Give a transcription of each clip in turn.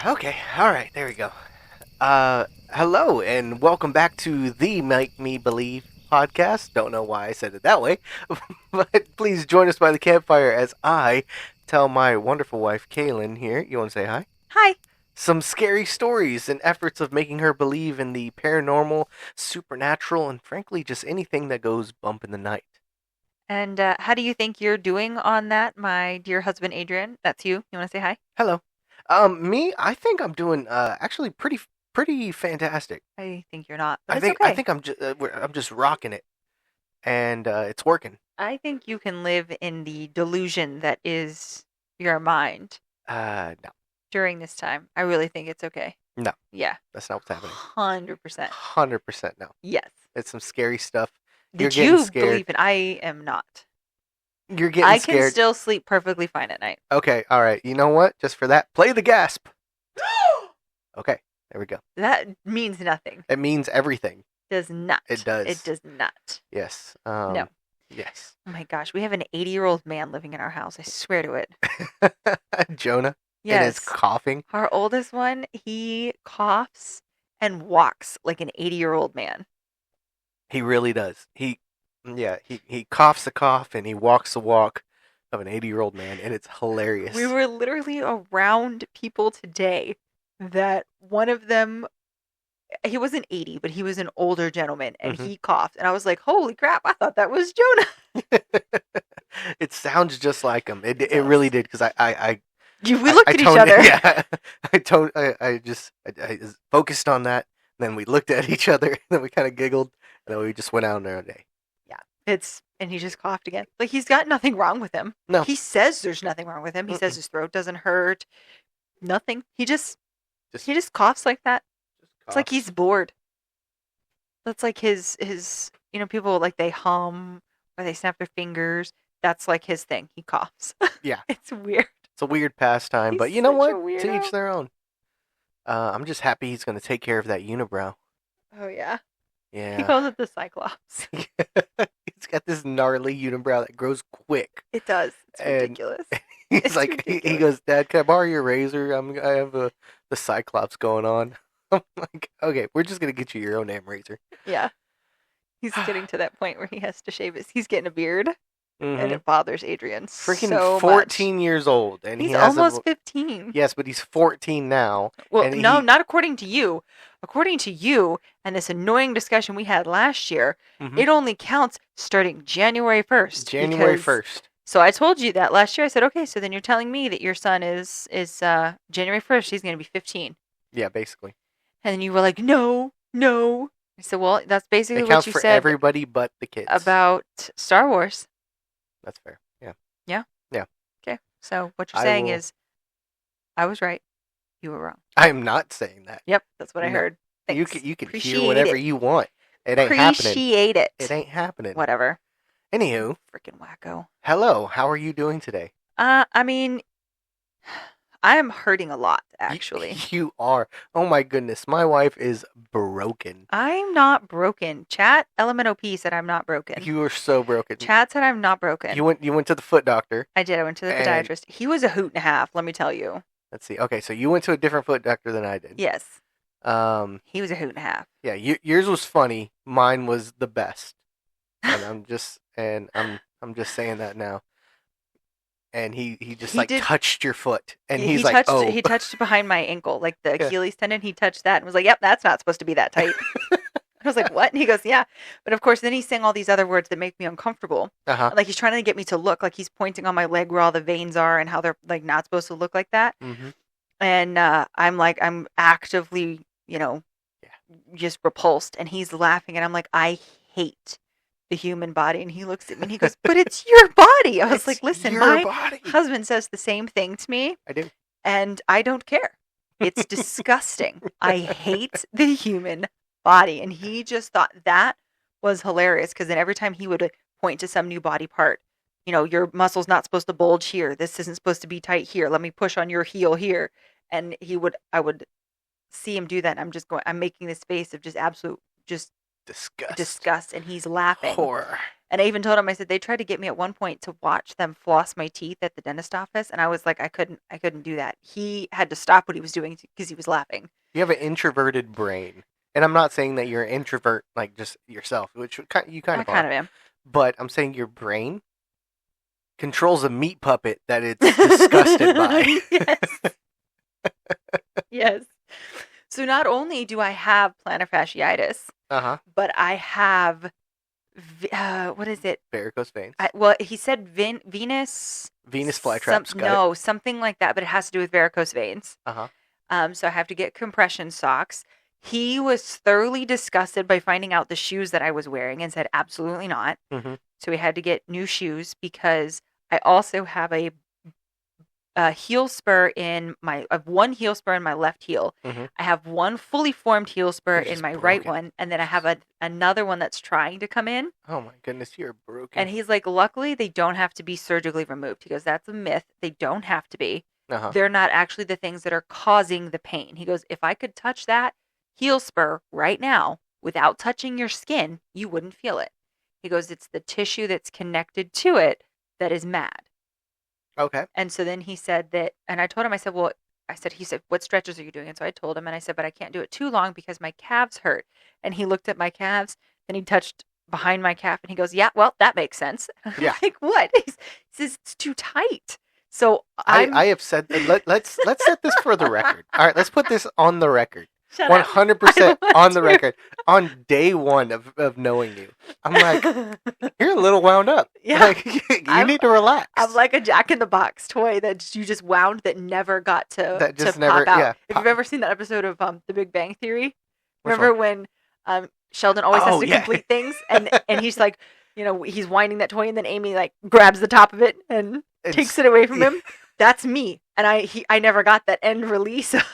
Okay, alright, there we go. Hello, and welcome back to the Make Me Believe podcast. Don't know why I said it that way, but please join us by the campfire as I tell my wonderful wife, Kaylyn, here. You want to say hi? Hi. Some scary stories and efforts of making her believe in the paranormal, supernatural, and frankly, just anything that goes bump in the night. And how do you think you're doing on that, my dear husband Adrian? That's you. You want to say hi? Hello. Me, I think I'm doing actually pretty fantastic. I think you're not, but I it's think I okay. think I'm just rocking it, and it's working. I think you can live in the delusion that is your mind No, during this time. I really think it's okay. no, Yeah. that's not what's happening. 100%. 100% no. Yes. It's some scary stuff. You're Did getting you scared. believe it? I am not. You're getting I can scared. still sleep perfectly fine at night. Okay, all right. You know what? Just for that, play the gasp. Okay, there we go. That means nothing. It means everything. Does not. It does. It does not. Yes. No. Yes. Oh my gosh, we have an 80-year-old man living in our house. I swear to it. Jonah. Yes. And his coughing. Our oldest one, he coughs and walks like an 80-year-old man. He really does. He coughs a cough and he walks the walk of an 80-year-old man, and it's hilarious. We were literally around people today that one of them, he wasn't 80, but he was an older gentleman, and he coughed. And I was like, holy crap, I thought that was Jonah. It sounds just like him. It really did, because We looked at each other. Yeah, I focused on that. Then we looked at each other, and then we kind of giggled, and then we just went out on our day. Yeah, and he just coughed again. Like, he's got nothing wrong with him. No. He says there's nothing wrong with him. He says his throat doesn't hurt. Nothing. He just coughs like that. It's like he's bored. That's like his people like they hum or they snap their fingers. That's like his thing. He coughs. Yeah. It's weird. It's a weird pastime, He's but you know such a what? To weirdo. each their own. I'm just happy he's going to take care of that unibrow. Oh yeah. He Yeah. calls it the Cyclops. He's got this gnarly unibrow that grows quick. It does. It's And- ridiculous. He's It's like, he ridiculous. goes, Dad, can I borrow your razor? I have the Cyclops going on. I'm like, okay, we're just going to get you your own damn razor. Yeah. He's getting to that point where he has to shave his. He's getting a beard, and Mhm. it bothers Adrian Freaking so 14 years old. And much. he He's has almost 15. Yes, but he's 14 now. Well, and no, he- not according to you. According to you and this annoying discussion we had last year, Mhm. it only counts starting January 1st. January because- 1st. So I told you that last year. I said, okay, so then you're telling me that your son is January 1st. He's going to be 15. Yeah, basically. And then you were like, no. I said, well, that's basically It what counts you for said everybody but the kids. about Star Wars. That's fair. Yeah. Okay. So what you're I saying will- is I was right. You were wrong. I'm not saying that. Yep. That's what I No. heard. You Thanks. can hear Appreciate whatever it. you want. It ain't happening. Appreciate it. It ain't happening. Whatever. Anywho, Freaking wacko. hello. How are you doing today? I mean, I am hurting a lot, actually. You are. Oh my goodness. My wife is broken. I'm not broken. Chat LMNOP said I'm not broken. You are so broken. Chat said I'm not broken. You went to the foot doctor. I did. I went to the And- podiatrist. He was a hoot and a half, let me tell you. Let's see. Okay, so you went to a different foot doctor than I did. Yes. Um, He was a hoot and a half. yeah, yours was funny. Mine was the best. And I'm just saying that now. And he just He like did- touched your foot, and he he's like, touched, "Oh, He touched behind my ankle, like the Yeah. Achilles tendon. He touched that and was like, yep, that's not supposed to be that tight. I was like, what? And he goes, yeah. But of course, then he's saying all these other words that make me uncomfortable. uh-huh." Like he's trying to get me to look like he's pointing on my leg where all the veins are and how they're like not supposed to look like that. hmm And I'm actively, just repulsed. And he's laughing, and I'm like, I hate the human body. And he looks at me and he goes, but it's your body. I was It's like, listen, your my body. husband says the same thing to me, I do. and I don't care. It's disgusting. I hate the human body. And he just thought that was hilarious, because then every time he would point to some new body part, your muscle's not supposed to bulge here. This isn't supposed to be tight here. Let me push on your heel here. And I would see him do that. And I'm making this face of just absolute, just Disgust. disgust. And he's laughing. Horror. And I even told him, I said, they tried to get me at one point to watch them floss my teeth at the dentist office. And I was like, I couldn't do that. He had to stop what he was doing because he was laughing. You have an introverted brain. And I'm not saying that you're an introvert, like just yourself, which you kind I of kind are. of am. But I'm saying your brain controls a meat puppet that it's disgusted by. Yes. Yes. So not only do I have plantar fasciitis, Uh-huh. but I have, what is it? Varicose veins. Well, he said Venus Flytraps. No, something like that, but it has to do with varicose veins. Uh-huh. So I have to get compression socks. He was thoroughly disgusted by finding out the shoes that I was wearing and said absolutely not. Mm-hmm. So we had to get new shoes because I also have a heel spur one heel spur in my left heel. Mm-hmm. I have one fully formed heel spur in my right one, and then I have another one that's trying to come in. Oh my goodness, you're broken. And he's like, luckily they don't have to be surgically removed. He goes, that's a myth. They don't have to be. Uh-huh. They're not actually the things that are causing the pain. He goes, if I could touch that heel spur right now without touching your skin, you wouldn't feel it. He goes, it's the tissue that's connected to it that is mad. Okay. And so then he said that, and I told him, I said, he said, what stretches are you doing? And so I told him, and I said, but I can't do it too long because my calves hurt. And he looked at my calves, and he touched behind my calf, and he goes, yeah, well, that makes sense. Yeah. I'm like, what? He says, it's too tight. So I have said, let's set this for the record. All right, let's put this on the record. 100% on the record. On day one of knowing you, I'm like, you're a little wound up. Yeah. Like, you need to relax. I'm like a Jack in the Box toy that you just wound that never got to pop out. Yeah, if you've ever seen that episode of The Big Bang Theory, Which remember one? when Sheldon always has to yeah. complete things, and he's like, he's winding that toy, and then Amy like grabs the top of it and takes it away from him. That's me, and I never got that end release of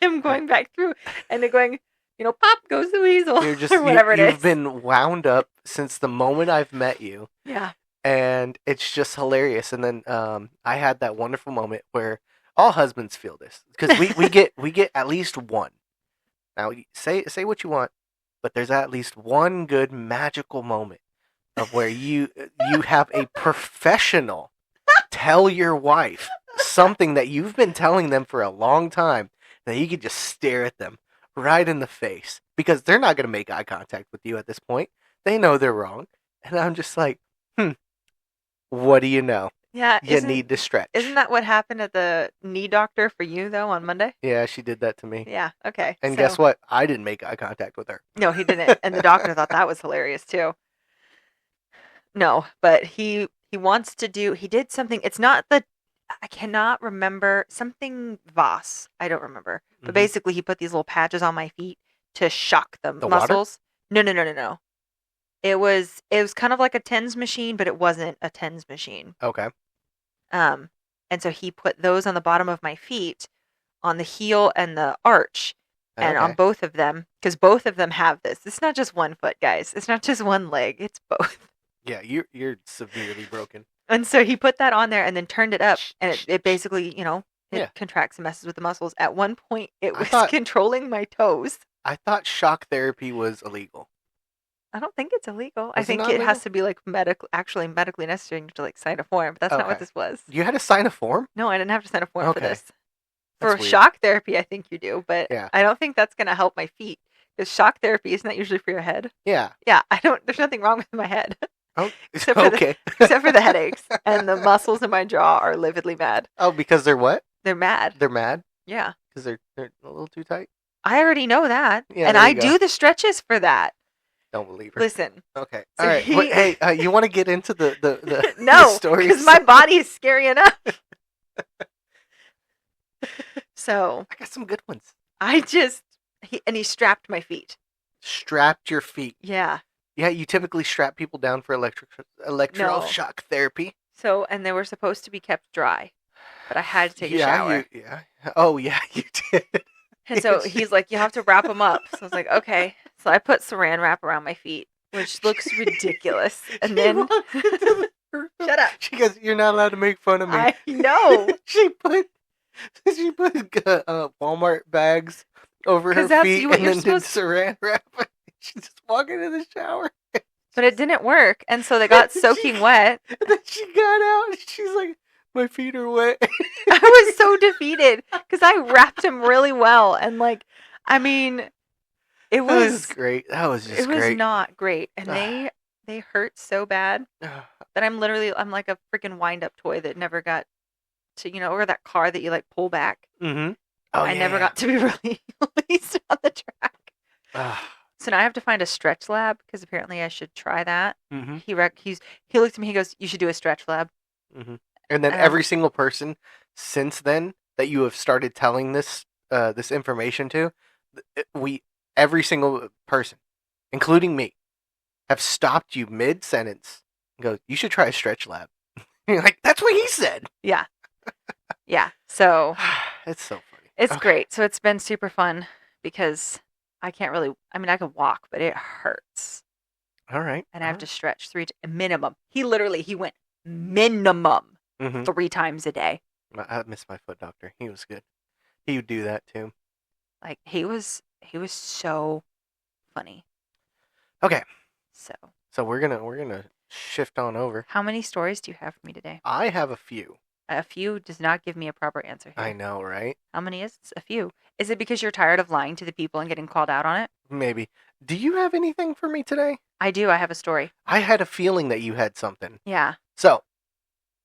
him going back through and then going, pop goes the weasel. You're just, or whatever it is. You've been wound up since the moment I've met you. Yeah. And it's just hilarious. And then I had that wonderful moment where all husbands feel this because we get at least one. Now say what you want, but there's at least one good magical moment of where you have a professional tell your wife something that you've been telling them for a long time, that you could just stare at them right in the face because they're not going to make eye contact with you at this point. They know they're wrong. And I'm just like, what do you know? Yeah. You need to stretch. Isn't that what happened at the knee doctor for you, though, on Monday? Yeah, she did that to me. Yeah, okay. And guess what? I didn't make eye contact with her. No, he didn't. And the doctor thought that was hilarious, too. No, but he did something. It's not I cannot remember, something Voss. I don't remember. But basically, he put these little patches on my feet to shock the muscles. Water? No. It was kind of like a TENS machine, but it wasn't a TENS machine. Okay. And so he put those on the bottom of my feet, on the heel and the arch, and on both of them, because both of them have this. It's not just one foot, guys. It's not just one leg. It's both. Yeah, you're severely broken. And so he put that on there and then turned it up, and it basically, it contracts and messes with the muscles. At one point, it was controlling my toes. I thought shock therapy was illegal. I don't think it's illegal. I think it has to be like medically necessary to like sign a form, but that's not what this was. You had to sign a form? No, I didn't have to sign a form for this. That's for weird. shock therapy, I think you do, but Yeah. I don't think that's going to help my feet. Because shock therapy isn't that usually for your head? Yeah. Yeah, there's nothing wrong with my head. Oh, except for the headaches, and the muscles in my jaw are lividly mad. Oh, because they're what? They're mad. They're mad? Yeah. Because they're a little too tight? I already know that. Yeah, and there I you go. do the stretches for that. Don't believe her. Listen. Okay. So All right. Hey, you want to get into the no, stories? because my body is scary enough. So I got some good ones. He strapped my feet. Strapped your feet. Yeah. Yeah, you typically strap people down for electroshock therapy. So, and they were supposed to be kept dry, but I had to take a shower. Oh, yeah, you did. And so he's like, you have to wrap them up. So I was like, okay. So I put saran wrap around my feet, which looks ridiculous. And then shut up. She goes, "You're not allowed to make fun of me." I know. she put Walmart bags over her feet and then did saran wrap. She's just walking in the shower. But it didn't work, and so they got soaking wet. And then she got out and she's like, my feet are wet. I was so defeated because I wrapped him really well, and I mean, it That was was great. That was just it was great. not great, and they hurt so bad that I'm like a freaking wind up toy that never got to or that car that you like pull back. Mm-hmm. Oh, I never got to be released on the track. So now I have to find a stretch lab because apparently I should try that. Mm-hmm. He looked at me. He goes, "You should do a stretch lab." Mm-hmm. And then every single person since then that you have started telling this this information to, every single person, including me, have stopped you mid sentence and go, "You should try a stretch lab." You're like, "That's what he said." Yeah. Yeah. So it's so funny. It's great. So it's been super fun because I can't really. I mean, I can walk, but it hurts. All right. And I have to stretch minimum. He went minimum 3 times a day. I miss my foot doctor. He was good. He would do that too. Like he was so funny. Okay. So we're gonna shift on over. How many stories do you have for me today? I have a few. A few does not give me a proper answer here. I know, right? How many is it? A few? Is it because you're tired of lying to the people and getting called out on it? Maybe. Do you have anything for me today? I do. I have a story. I had a feeling that you had something. Yeah. So,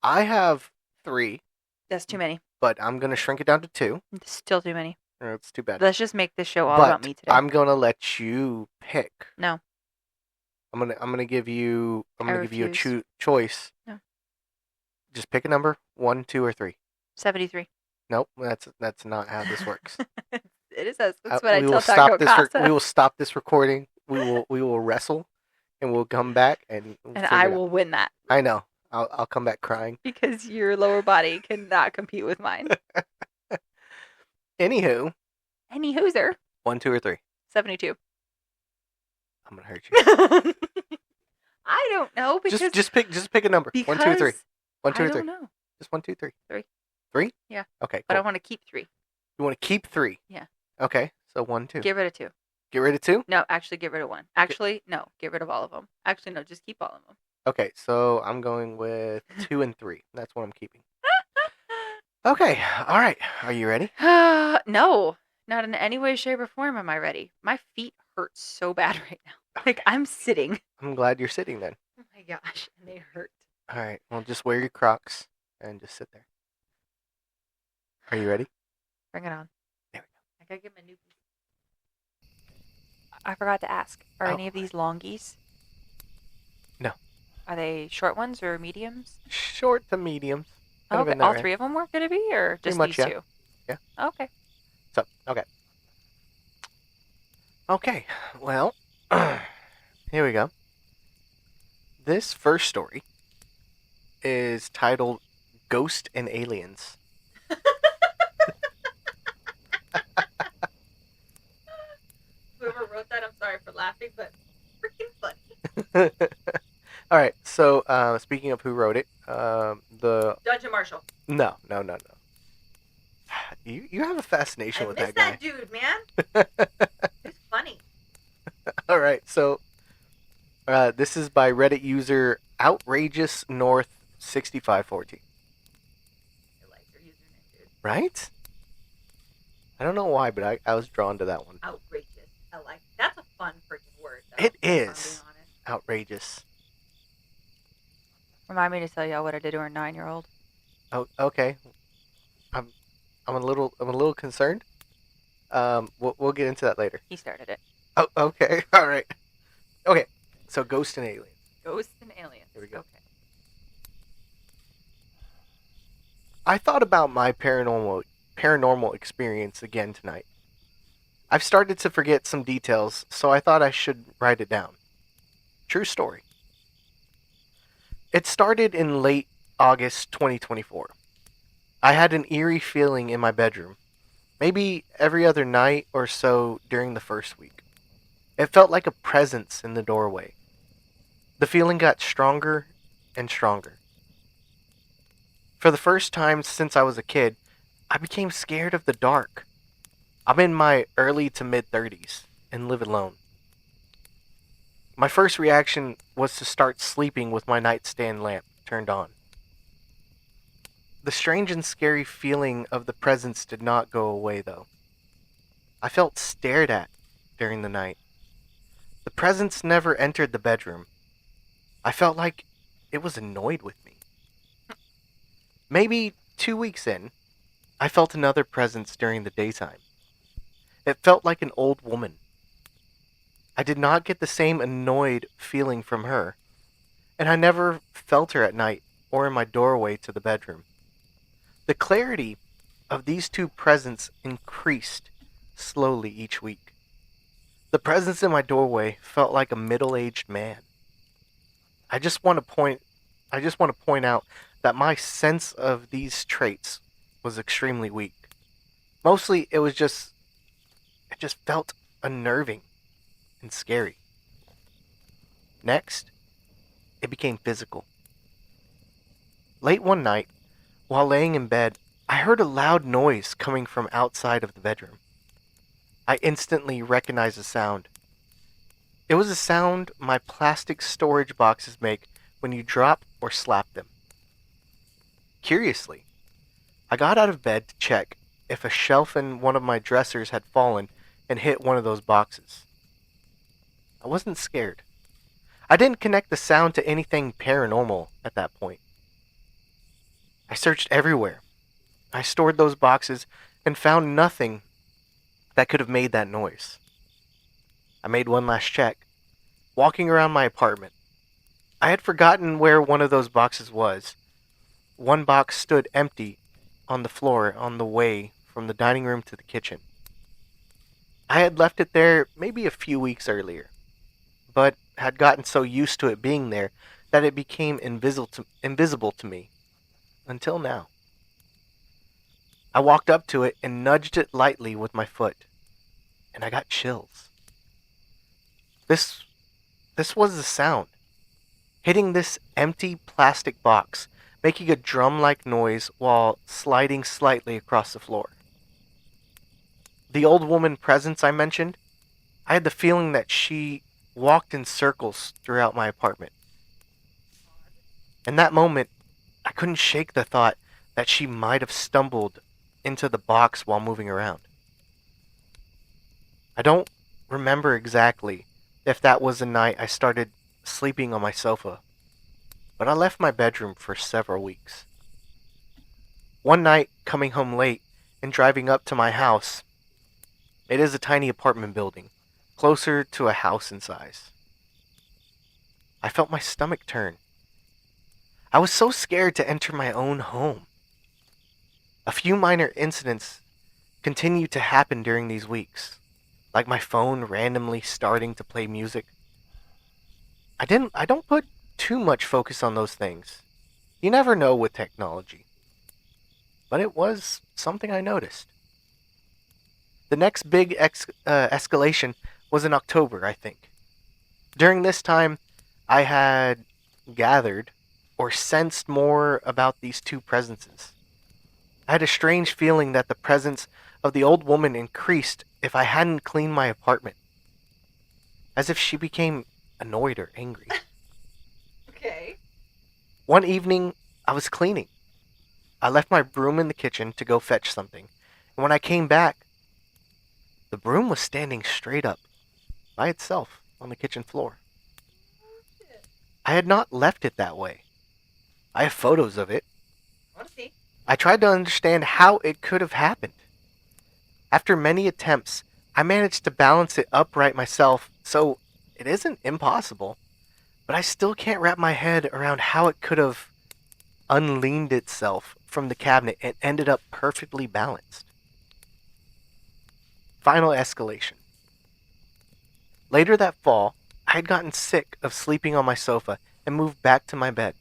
I have 3. That's too many. But I'm going to shrink it down to 2. It's still too many. It's too bad. Let's just make this show all about me today. I'm going to let you pick. No. I'm going to give you a choice. No. Just pick a number, 1, 2, or 3. 73. Nope, that's not how this works. It is. That's what I tell Taco Casa. We will stop this recording. We will wrestle, and we'll come back and I will win that. I know. I'll come back crying because your lower body cannot compete with mine. Anywho, Anywhozer. 1, 2, or 3. 72. I'm gonna hurt you. I don't know because just pick a number. 1, 2, 3. 1, 2, or 3. I don't know. Just 1, 2, 3. 3. 3? Yeah. Okay. Cool. But I want to keep 3. You want to keep 3? Yeah. Okay. So 1, 2. Get rid of 2. Get rid of 2? No, actually get rid of 1. Actually, no, get rid of all of them. Actually, no, just keep all of them. Okay, so I'm going with 2 and 3. That's what I'm keeping. Okay. All right. Are you ready? No, not in any way, shape, or form am I ready. My feet hurt so bad right now. Like I'm sitting. I'm glad you're sitting then. Oh my gosh, and they hurt. All right. Well, just wear your Crocs and just sit there. Are you ready? Bring it on. There we go. I gotta get my new piece. I forgot to ask. Are any of these longies? No. Are they short ones or mediums? Short to mediums. Okay. All 3 of them were going to be, or just much, these yeah. 2? Yeah. Okay. So, okay. Okay. Well, here we go. This first story is titled Ghost and Aliens. Whoever wrote that, I'm sorry for laughing, but freaking funny. All right. So, speaking of who wrote it, the Dungeon Marshall. No. You have a fascination with that guy. I miss that dude, man. He's funny. All right. So, this is by Reddit user Outrageous North 6514. I like your username, dude. Right? I don't know why, but I was drawn to that one. Outrageous. I like. That's a fun freaking word. Though, It if I'm being is. honest. Outrageous. Remind me to tell y'all what I did to our 9-year-old. Oh, okay. I'm a little concerned. We'll get into that later. He started it. Oh, okay. All right. Okay. So, Ghost and Aliens. Ghosts and aliens. Here we go. Okay. I thought about my paranormal experience again tonight. I've started to forget some details, so I thought I should write it down. True story. It started in late August 2024. I had an eerie feeling in my bedroom, maybe every other night or so during the first week. It felt like a presence in the doorway. The feeling got stronger and stronger. For the first time since I was a kid, I became scared of the dark. I'm in my early to mid-30s and live alone. My first reaction was to start sleeping with my nightstand lamp turned on. The strange and scary feeling of the presence did not go away, though. I felt stared at during the night. The presence never entered the bedroom. I felt like it was annoyed with me. Maybe 2 weeks in, I felt another presence during the daytime. It felt like an old woman. I did not get the same annoyed feeling from her, and I never felt her at night or in my doorway to the bedroom. The clarity of these two presents increased slowly each week. The presence in my doorway felt like a middle-aged man. I just want to point out that my sense of these traits was extremely weak. Mostly it just felt unnerving and scary. Next, it became physical. Late one night, while laying in bed, I heard a loud noise coming from outside of the bedroom. I instantly recognized the sound. It was a sound my plastic storage boxes make when you drop or slap them. Curiously, I got out of bed to check if a shelf in one of my dressers had fallen and hit one of those boxes. I wasn't scared. I didn't connect the sound to anything paranormal at that point. I searched everywhere. I stored those boxes and found nothing that could have made that noise. I made one last check. Walking around my apartment, I had forgotten where one of those boxes was. One box stood empty on the floor on the way from the dining room to the kitchen. I had left it there maybe a few weeks earlier, but had gotten so used to it being there that it became invisible to me. Until now. I walked up to it and nudged it lightly with my foot, and I got chills. This was the sound. Hitting this empty plastic box, making a drum-like noise while sliding slightly across the floor. The old woman presence I mentioned, I had the feeling that she walked in circles throughout my apartment. In that moment, I couldn't shake the thought that she might have stumbled into the box while moving around. I don't remember exactly if that was the night I started sleeping on my sofa, but I left my bedroom for several weeks. One night, coming home late and driving up to my house, it is a tiny apartment building, closer to a house in size. I felt my stomach turn. I was so scared to enter my own home. A few minor incidents continued to happen during these weeks, like my phone randomly starting to play music. I don't put too much focus on those things. You never know with technology. But it was something I noticed. The next big escalation was in October, I think. During this time, I had gathered or sensed more about these two presences. I had a strange feeling that the presence of the old woman increased if I hadn't cleaned my apartment, as if she became annoyed or angry. Okay. One evening, I was cleaning. I left my broom in the kitchen to go fetch something, and when I came back, the broom was standing straight up, by itself, on the kitchen floor. I had not left it that way. I have photos of it. I want to see. I tried to understand how it could have happened. After many attempts, I managed to balance it upright myself, so it isn't impossible, but I still can't wrap my head around how it could have unleaned itself from the cabinet and ended up perfectly balanced. Final escalation. Later that fall, I had gotten sick of sleeping on my sofa and moved back to my bed.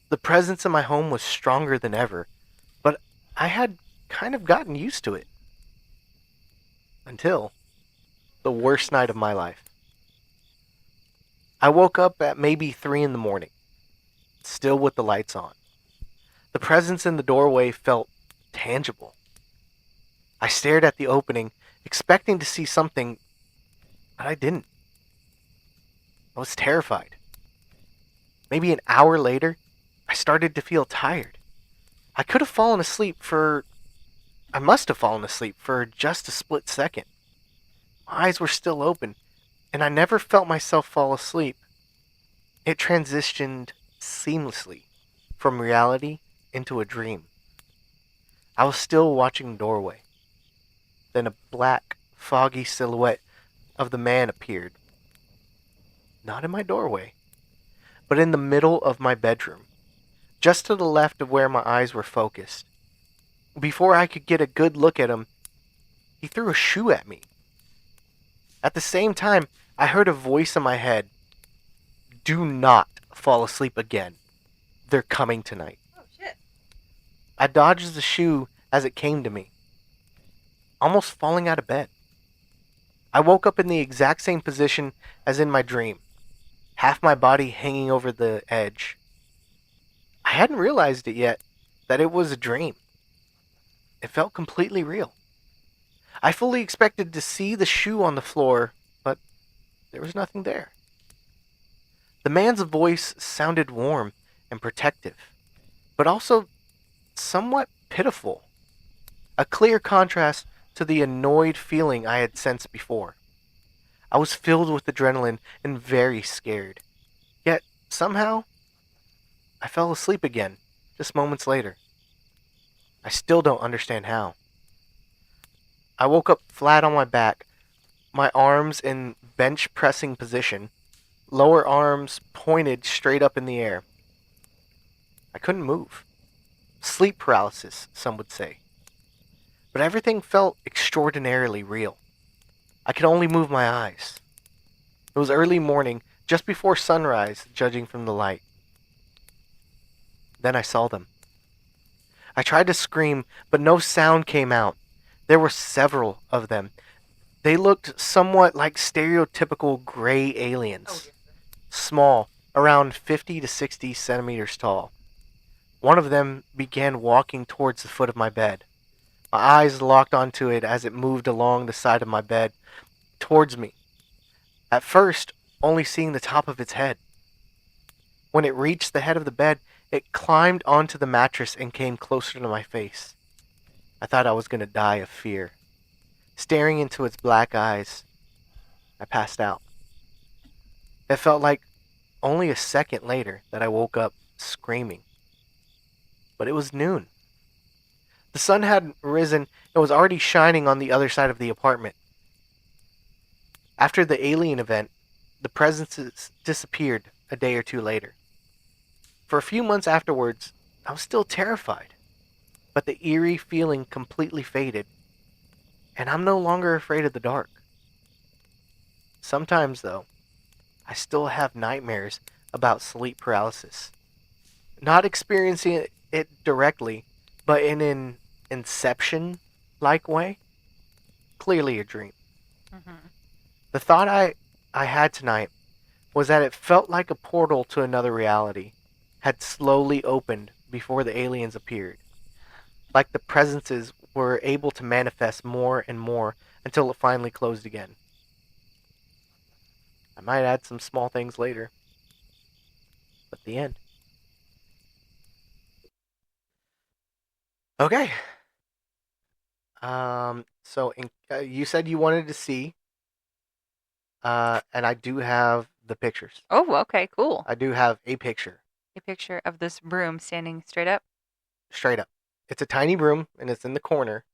The presence in my home was stronger than ever, but I had kind of gotten used to it. Until the worst night of my life. I woke up at maybe 3 in the morning, still with the lights on. The presence in the doorway felt tangible. I stared at the opening, expecting to see something, but I didn't. I was terrified. Maybe an hour later, I started to feel tired. I could have fallen asleep for. I must have fallen asleep for just a split second. My eyes were still open, and I never felt myself fall asleep. It transitioned seamlessly from reality into a dream. I was still watching the doorway. Then a black, foggy silhouette of the man appeared. Not in my doorway, but in the middle of my bedroom, just to the left of where my eyes were focused. Before I could get a good look at him, he threw a shoe at me. At the same time, I heard a voice in my head. Do not fall asleep again. They're coming tonight. Oh, shit. I dodged the shoe as it came to me, almost falling out of bed. I woke up in the exact same position as in my dream, half my body hanging over the edge. I hadn't realized it yet that it was a dream. It felt completely real. I fully expected to see the shoe on the floor, but there was nothing there. The man's voice sounded warm and protective, but also somewhat pitiful. A clear contrast to the annoyed feeling I had sensed before. I was filled with adrenaline and very scared. Yet, somehow, I fell asleep again, just moments later. I still don't understand how. I woke up flat on my back, my arms in bench pressing position, lower arms pointed straight up in the air. I couldn't move. Sleep paralysis, some would say. But everything felt extraordinarily real. I could only move my eyes. It was early morning, just before sunrise, judging from the light. Then I saw them. I tried to scream, but no sound came out. There were several of them. They looked somewhat like stereotypical gray aliens. Small, around 50 to 60 centimeters tall. One of them began walking towards the foot of my bed. My eyes locked onto it as it moved along the side of my bed, towards me. At first, only seeing the top of its head. When it reached the head of the bed, it climbed onto the mattress and came closer to my face. I thought I was going to die of fear. Staring into its black eyes, I passed out. It felt like only a second later that I woke up screaming. But it was noon. The sun hadn't risen and was already shining on the other side of the apartment. After the alien event, the presences disappeared a day or two later. For a few months afterwards, I was still terrified, but the eerie feeling completely faded, and I'm no longer afraid of the dark. Sometimes, though, I still have nightmares about sleep paralysis. Not experiencing it directly, but in an Inception-like way. Clearly a dream. Mm-hmm. The thought I had tonight was that it felt like a portal to another reality had slowly opened before the aliens appeared. Like the presences were able to manifest more and more until it finally closed again. I might add some small things later. But the end. Okay. You said you wanted to see, and I do have the pictures. Oh, okay, cool. I do have a picture. A picture of this broom standing straight up. Straight up. It's a tiny broom, and it's in the corner,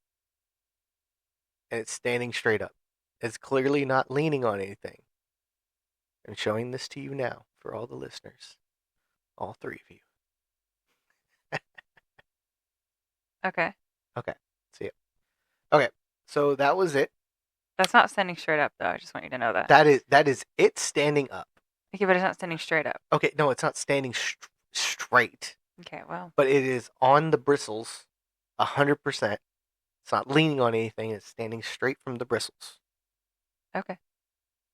and it's standing straight up. It's clearly not leaning on anything. I'm showing this to you now for all the listeners. All three of you. Okay. Okay. See it. Okay. So that was it. That's not standing straight up, though. I just want you to know that. That is it standing up. Okay, but it's not standing straight up. Okay, no, it's not standing straight. Okay, well. But it is on the bristles, 100%. It's not leaning on anything. It's standing straight from the bristles. Okay.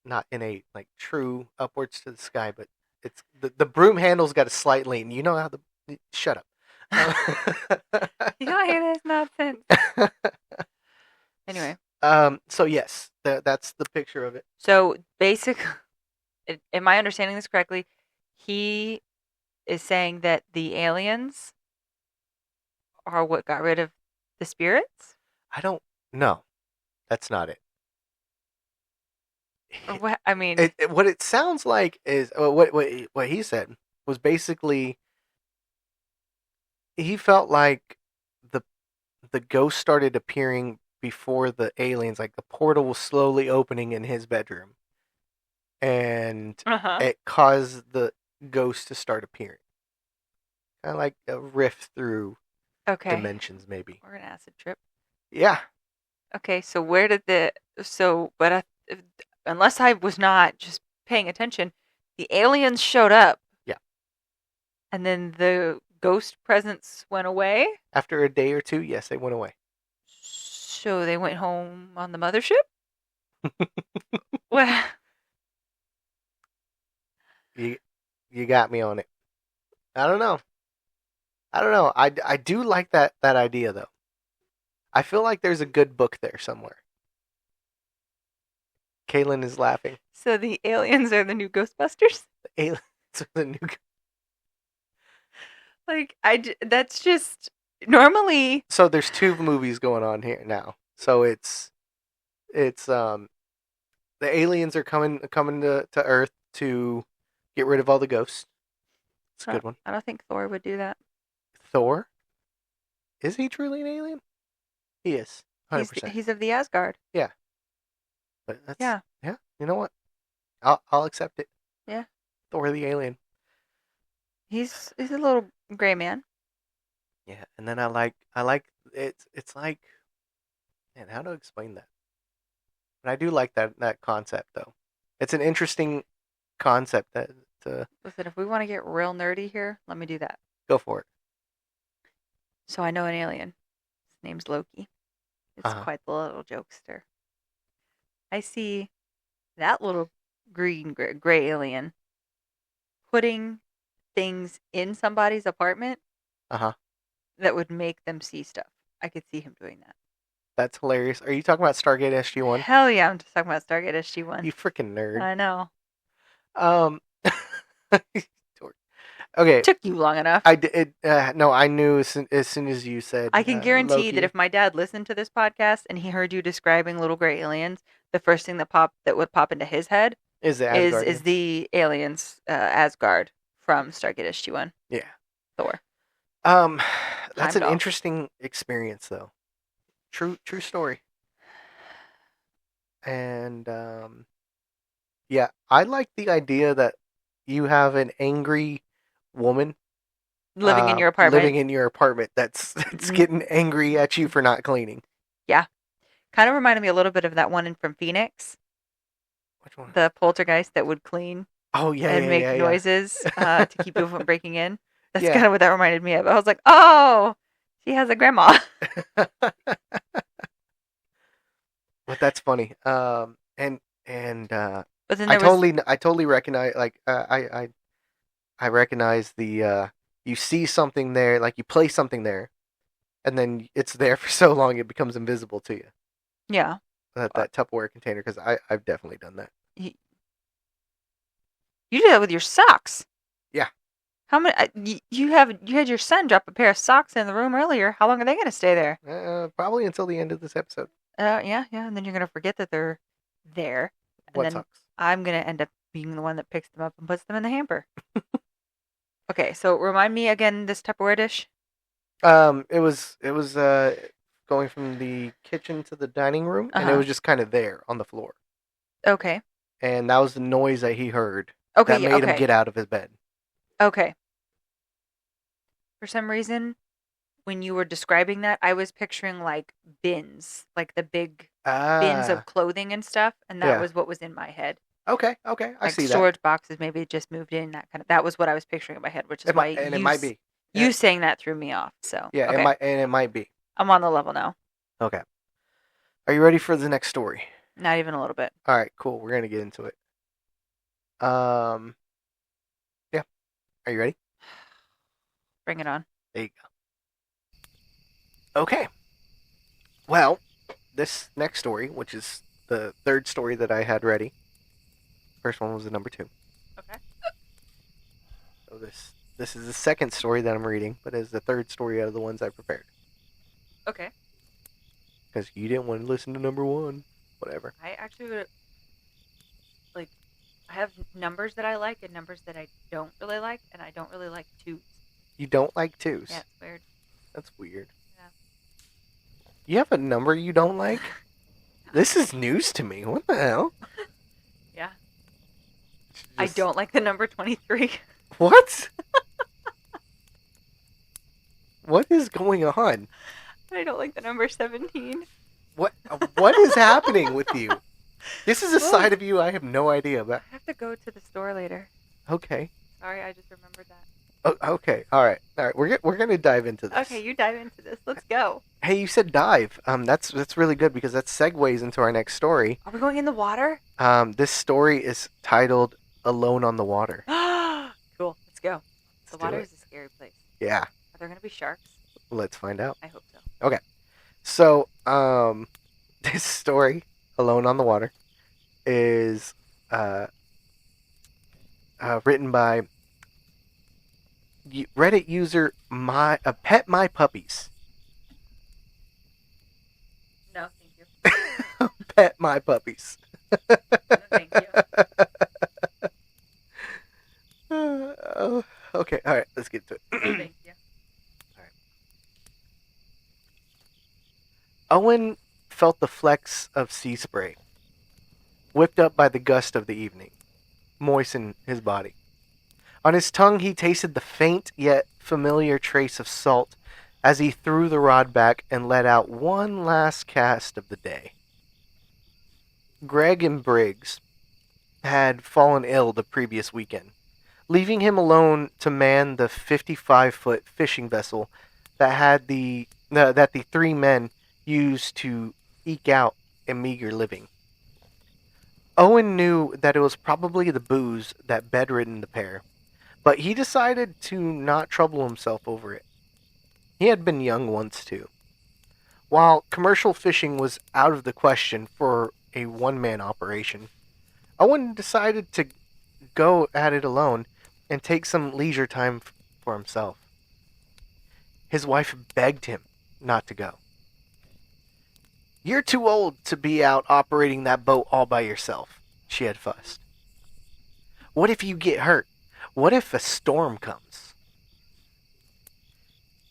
Not in a true upwards to the sky, but it's the broom handle's got a slight lean. You know how shut up. You don't hear this nonsense. Anyway. So yes, that's the picture of it. So basically, am I understanding this correctly? He is saying that the aliens are what got rid of the spirits? I don't know. That's not it. Or what? I mean, What it sounds like is what he said was basically he felt like the the ghost started appearing before the aliens, like the portal was slowly opening in his bedroom, and uh-huh. it caused the ghost to start appearing, kind of like a rift through Okay. dimensions, maybe. Or an acid trip. Yeah. Okay, so where did but unless I was not just paying attention, the aliens showed up Yeah. and then the ghost presence went away. After a day or two, yes, they went away. So they went home on the mothership? Well, You you got me on it. I don't know. I don't know. I do like that idea though. I feel like there's a good book there somewhere. Kaylyn is laughing. so the aliens are the new Ghostbusters? The aliens are the new. That's just normally. So there's two movies going on here now. So it's the aliens are coming to Earth to get rid of all the ghosts. It's a good one. I don't think Thor would do that. Thor, is he truly an alien? He is, 100%. He's of the Asgard. Yeah, but that's Yeah. yeah. You know what? I'll accept it. Yeah. Thor the alien. He's a little gray man. Yeah, and then I like it's like, man, how to explain that? But I do like that concept though. It's an interesting concept that to Listen, if we want to get real nerdy here, let me do that. go for it. So I know an alien. His name's Loki. It's Uh-huh. quite the little jokester. I see that little gray alien putting things in somebody's apartment Uh-huh. that would make them see stuff. I could see him doing that. That's hilarious. Are you talking about Stargate SG-1? Hell yeah, I'm just talking about Stargate SG-1. You freaking nerd. I know. Um Okay, Took you long enough. no, I knew as soon as you said I can guarantee Loki. that if my dad listened to this podcast and he heard you describing little gray aliens, the first thing that would pop into his head is the is Asgardian. the aliens Asgard from Stargate SG-1. Yeah. Thor. That's an Heimdall. interesting experience though. True story. And yeah, I like the idea that you have an angry woman Living in your apartment. living in your apartment that's getting angry at you for not cleaning. Yeah. Kind of reminded me a little bit of that one from Phoenix. Which one? The poltergeist that would clean Oh yeah, and yeah, make yeah, noises to keep people from breaking in. That's Yeah. kind of what that reminded me of. I was like, oh, she has a grandma. But that's funny. And But then I there was totally recognize, like I recognize the you see something there, like you place something there, and then it's there for so long it becomes invisible to you. yeah. That Tupperware container, because I've definitely done that. You do that with your socks. Yeah. How many? You had your son drop a pair of socks in the room earlier. How long are they going to stay there? Probably until the end of this episode. Yeah, and then you're going to forget that they're there. And What then sucks? I'm going to end up being the one that picks them up and puts them in the hamper. Okay, so remind me again this Tupperware dish. It was going from the kitchen to the dining room, and it was just kind of there on the floor. Okay. And that was the noise that he heard Okay, that yeah, made okay. him get out of his bed. Okay. For some reason, when you were describing that, I was picturing like bins, like the big bins of clothing and stuff, and that was what was in my head. Okay, I Like see that. storage boxes, maybe just moved in. That was what I was picturing in my head, which is why it might be. You saying that threw me off. So Yeah, okay. it might be. I'm on the level now. Okay. Are you ready for the next story? Not even a little bit. All right, cool. We're gonna get into it. Yeah. Are you ready? Bring it on. There you go. Okay. Well, this next story, which is the third story that I had ready. First one was the number 2. Okay. So this is the second story that I'm reading, but it's the third story out of the ones I prepared. Okay. Because you didn't want to listen to number one. Whatever. I actually would like. I have numbers that I like and numbers that I don't really like, and I don't really like twos. You don't like twos? Yeah, it's weird. That's weird. Yeah. You have a number you don't like? This is news to me. What the hell? Yeah. I don't like the number 23. What? What is going on? I don't like the number 17. What is happening with you? This is a side of you I have no idea about. I have to go to the store later. Okay. Sorry, I just remembered that. Oh, okay. All right. We're gonna dive into this. Okay, you dive into this. Let's go. Hey, you said dive. That's really good because that segues into our next story. Are we going in the water? This story is titled "Alone on the Water." Cool. Let's go. The Let's do water it. is a scary place. Yeah. Are there going to be sharks? Let's find out. I hope so. Okay. So, this story, "Alone on the Water," is written by Reddit user Pet My Puppies. No, thank you. Pet My Puppies. No, thank you. Okay, all right, let's get to it. No, thank you. Owen felt the flecks of sea spray, whipped up by the gust of the evening, moisten his body. On his tongue he tasted the faint yet familiar trace of salt as he threw the rod back and let out one last cast of the day. Greg and Briggs had fallen ill the previous weekend, leaving him alone to man the 55-foot fishing vessel that the three men used to eke out a meager living. Owen knew that it was probably the booze that bedridden the pair, but he decided to not trouble himself over it. He had been young once too. While commercial fishing was out of the question for a one-man operation, Owen decided to go at it alone and take some leisure time for himself. His wife begged him not to go. "You're too old to be out operating that boat all by yourself," she had fussed. "What if you get hurt? What if a storm comes?"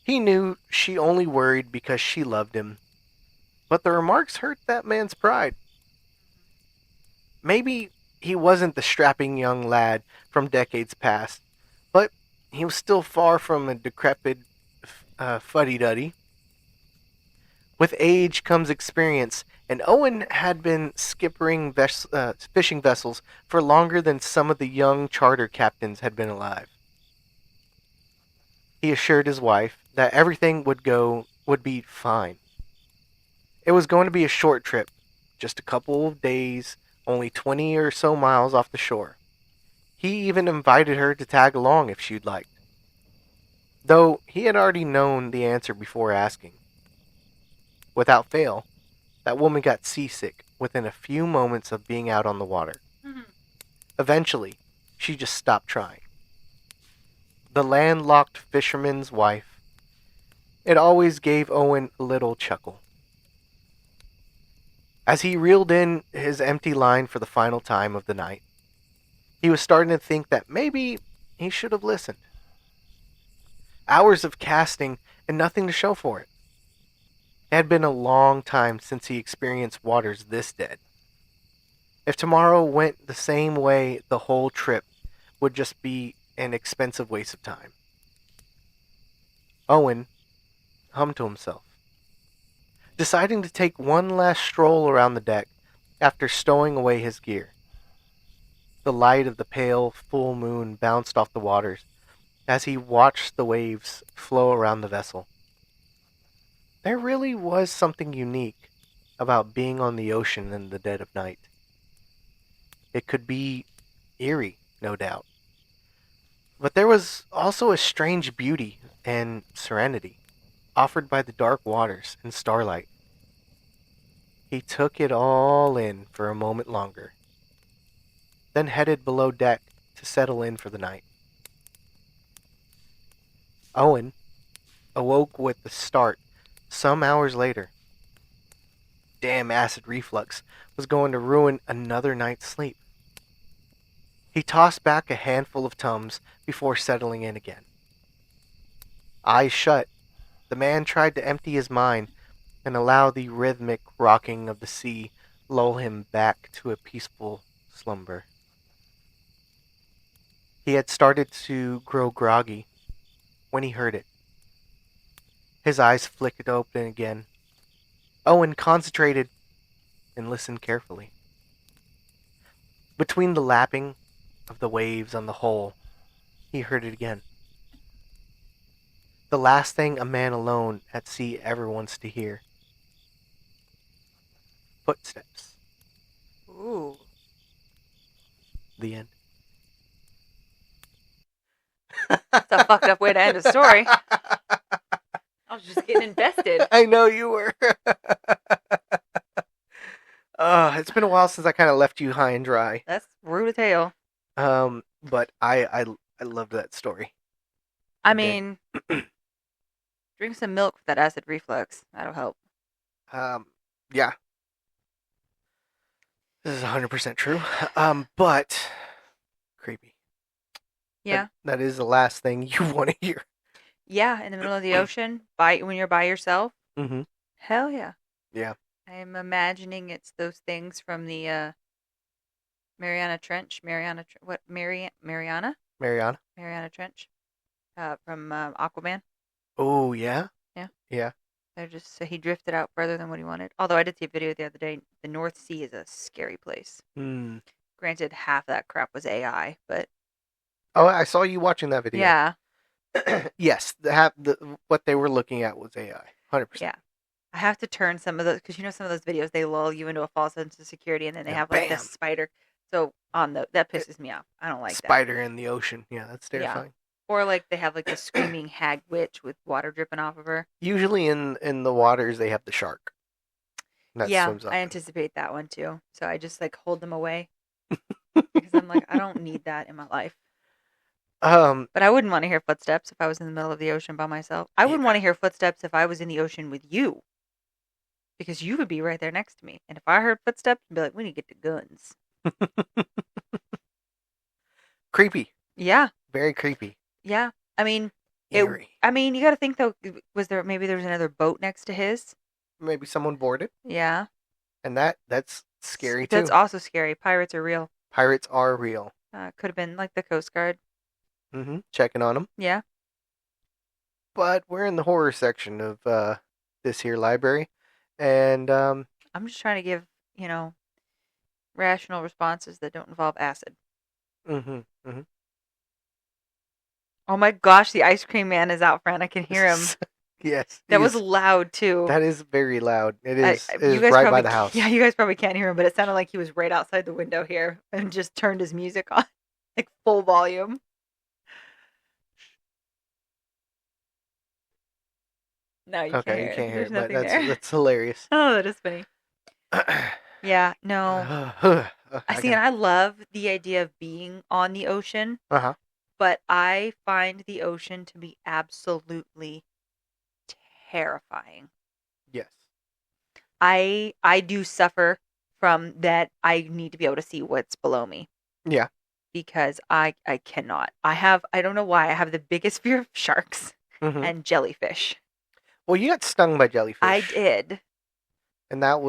He knew she only worried because she loved him, but the remarks hurt that man's pride. Maybe he wasn't the strapping young lad from decades past, but he was still far from a decrepit fuddy-duddy. With age comes experience, and Owen had been skippering fishing vessels for longer than some of the young charter captains had been alive. He assured his wife that everything would be fine. It was going to be a short trip, just a couple of days, only 20 or so miles off the shore. He even invited her to tag along if she'd like, though he had already known the answer before asking. Without fail, that woman got seasick within a few moments of being out on the water. Mm-hmm. Eventually, she just stopped trying. The landlocked fisherman's wife. It always gave Owen a little chuckle. As he reeled in his empty line for the final time of the night, he was starting to think that maybe he should have listened. Hours of casting and nothing to show for it. It had been a long time since he experienced waters this dead. If tomorrow went the same way, the whole trip would just be an expensive waste of time. Owen hummed to himself, deciding to take one last stroll around the deck after stowing away his gear. The light of the pale full moon bounced off the waters as he watched the waves flow around the vessel. There really was something unique about being on the ocean in the dead of night. It could be eerie, no doubt. But there was also a strange beauty and serenity offered by the dark waters and starlight. He took it all in for a moment longer, then headed below deck to settle in for the night. Owen awoke with the start some hours later. Damn acid reflux was going to ruin another night's sleep. He tossed back a handful of Tums before settling in again. Eyes shut, the man tried to empty his mind and allow the rhythmic rocking of the sea lull him back to a peaceful slumber. He had started to grow groggy when he heard it. His eyes flicked open again. Owen concentrated and listened carefully. Between the lapping of the waves on the hull, he heard it again. The last thing a man alone at sea ever wants to hear. Footsteps. Ooh. The end. That's a fucked up way to end a story. I was just getting invested. I know you were. It's been a while since I kind of left you high and dry. That's rude as hell. But I loved that story. I mean, drink some milk for that acid reflux. That'll help. Yeah. This is 100% true. But creepy. Yeah. That is the last thing you want to hear. Yeah, in the middle of the ocean, when you're by yourself. Mm-hmm. Hell yeah. Yeah. I'm imagining it's those things from the Mariana Trench. Mariana Trench. From Aquaman. Oh, yeah? Yeah. Yeah. They're just, so he drifted out further than what he wanted. Although I did see a video the other day. The North Sea is a scary place. Mm. Granted, half that crap was AI, but... Oh, I saw you watching that video. Yeah. Yes, what they were looking at was AI. 100%. Yeah. I have to turn some of those, because some of those videos, they lull you into a false sense of security, and then they have like this spider. So that pisses me off. I don't like spider in the ocean. Yeah, that's terrifying. Yeah. Or like they have like a screaming hag witch with water dripping off of her. Usually in the waters, they have the shark. Swims up. I anticipate that one too. So I just like hold them away. Because I'm like, I don't need that in my life. But I wouldn't want to hear footsteps if I was in the middle of the ocean by myself. I wouldn't want to hear footsteps if I was in the ocean with you. Because you would be right there next to me. And if I heard footsteps, I'd be like, we need to get the guns. Creepy. Yeah. Very creepy. Yeah. I mean, eerie. You got to think though, maybe there was another boat next to his? Maybe someone boarded. Yeah. And that's scary too. That's also scary. Pirates are real. Pirates are real. Could have been like the Coast Guard. Mm-hmm. Checking on them. Yeah. But we're in the horror section of this here library. And I'm just trying to give, rational responses that don't involve acid. Mm-hmm. Mm-hmm. Oh my gosh, the ice cream man is out front. I can hear him. Yes. That was loud too. That is very loud. It is right by the house. Yeah, you guys probably can't hear him, but it sounded like he was right outside the window here and just turned his music on, like full volume. No, you can't hear it. There's nothing there. That's hilarious. Oh, that is funny. Yeah, no. And I love the idea of being on the ocean. Uh-huh. But I find the ocean to be absolutely terrifying. Yes. I do suffer from that. I need to be able to see what's below me. Yeah. Because I cannot. I don't know why, I have the biggest fear of sharks and jellyfish. Well, you got stung by jellyfish. I did. And that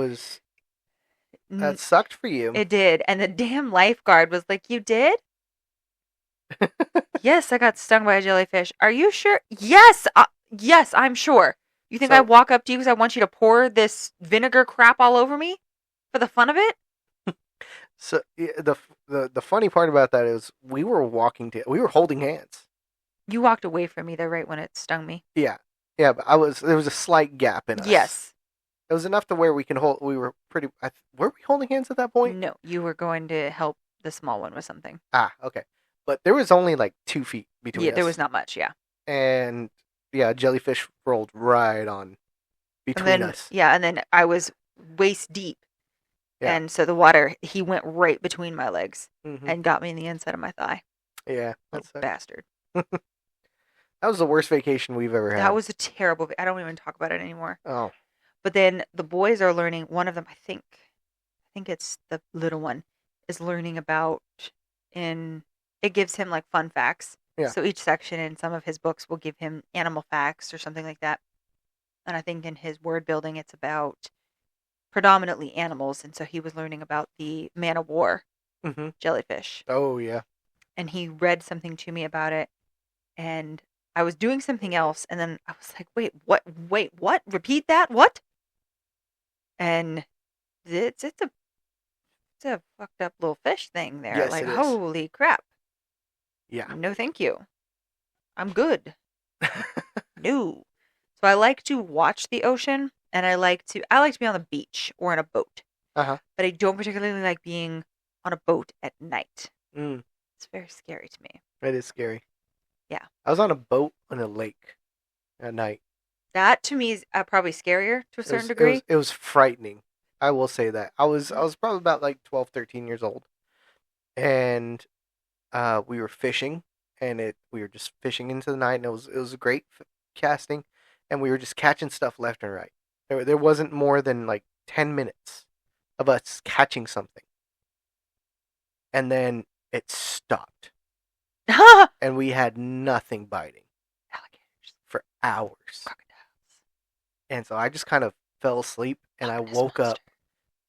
sucked for you. It did. And the damn lifeguard was like, "You did?" Yes, I got stung by a jellyfish. Are you sure? Yes. Yes, I'm sure. You think I walk up to you because I want you to pour this vinegar crap all over me for the fun of it? So the funny part about that is we were holding hands. You walked away from me there right when it stung me. Yeah. Yeah, but there was a slight gap in us. Yes. It was enough to where we can hold. We were were we holding hands at that point? No, you were going to help the small one with something. Ah, okay. But there was only like 2 feet between us. Yeah, there was not much, yeah. And yeah, jellyfish rolled right on between us. Yeah, and then I was waist deep. Yeah. And so the water, he went right between my legs and got me in the inside of my thigh. Yeah, that Little sucks. bastard. That was the worst vacation we've ever had. That was a terrible. I don't even talk about it anymore. Oh. But then the boys are learning. One of them, I think it's the little one, is learning about in. It gives him like fun facts. Yeah. So each section in some of his books will give him animal facts or something like that. And I think in his word building, it's about predominantly animals. And so he was learning about the man of war Mm-hmm. jellyfish. Oh, yeah. And he read something to me about it. And I was doing something else. And then I was like, wait, what? Wait, what? Repeat that? What? And it's a fucked up little fish thing there. Yes, Like, it is. holy crap. Yeah. No, thank you. I'm good. No. So I like to watch the ocean, and I like to be on the beach or in a boat. Uh-huh. But I don't particularly like being on a boat at night. Mm. It's very scary to me. It is scary. Yeah. I was on a boat on a lake at night. That to me is probably scarier to a certain degree. It was frightening. I will say that. I was probably about like 12, 13 years old. And we were fishing, and we were just fishing into the night, and it was a great casting, and we were just catching stuff left and right. There wasn't more than like 10 minutes of us catching something. And then it stopped. And we had nothing biting Alligators. for hours. Crocodiles. And so I just kind of fell asleep, and I Loch Ness woke up, Monster.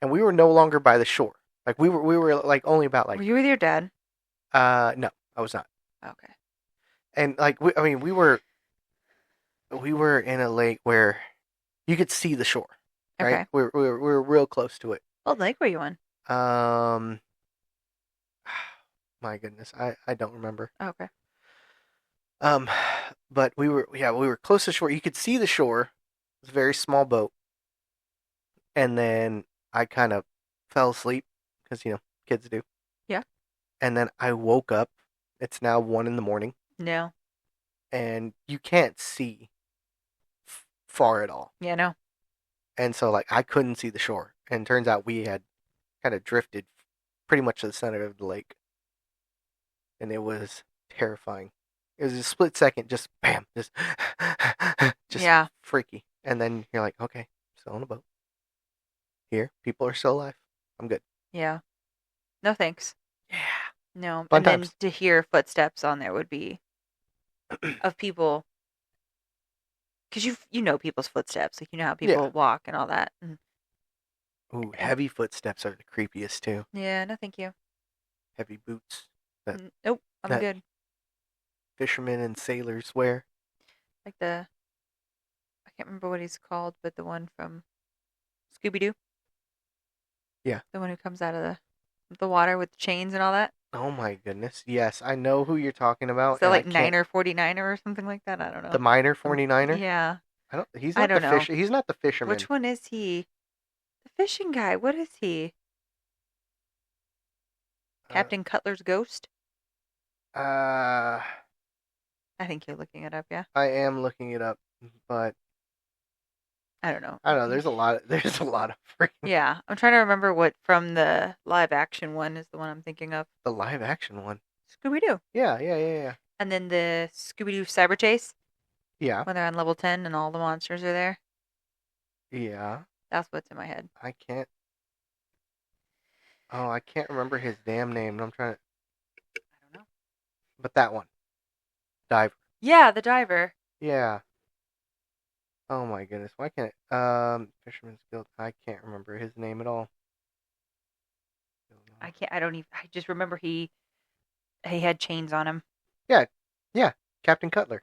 and we were no longer by the shore. Like we were like only about like Were you with your dad? no, I was not. Okay. And like we were in a lake where you could see the shore, right? Okay. We were real close to it. What lake were you on? My goodness, I don't remember. Okay. But we were close to shore. You could see the shore. It was a very small boat. And then I kind of fell asleep because kids do. Yeah. And then I woke up. It's now 1 a.m. No. and you can't see far at all. Yeah, no. And so like I couldn't see the shore. And it turns out we had kind of drifted pretty much to the center of the lake. And it was terrifying. It was a split second, just bam, just Yeah. freaky. And then you're like, okay, still on a boat. Here, people are still alive. I'm good. Yeah. No thanks. Yeah. No. Fun And then times. to hear footsteps on there would be of people, because you know people's footsteps, like you know how people walk and all that. And, Ooh, heavy footsteps are the creepiest too. yeah, no, thank you. Heavy boots. Nope, I'm that- good. Fishermen and sailors wear. Like I can't remember what he's called, but the one from Scooby Doo. Yeah. The one who comes out of the water with the chains and all that. Oh my goodness. Yes, I know who you're talking about. Is that and like I can't- Niner 49er or something like that? I don't know. The Miner 49er? Yeah. He's I not don't the know. he's not the fisherman. Which one is he? The fishing guy. What is he? Captain Cutler's ghost? I I think you're looking it up, yeah? am looking it up, but I don't know. I don't know, there's a lot of freaking Yeah, I'm trying to remember what from the live action one is the one I'm thinking of. the live action one. Scooby Doo. Yeah. And then the Scooby Doo Cyber Chase Yeah. when they're on level 10 and all the monsters are there. Yeah. That's what's in my head. I can't remember his damn name. And I'm trying to I don't know. But that one. Diver. Yeah, the diver. Yeah. Oh my goodness. Why can't Fisherman's Guild. I can't remember his name at all. I don't even. I just remember he had chains on him. Yeah, Captain Cutler.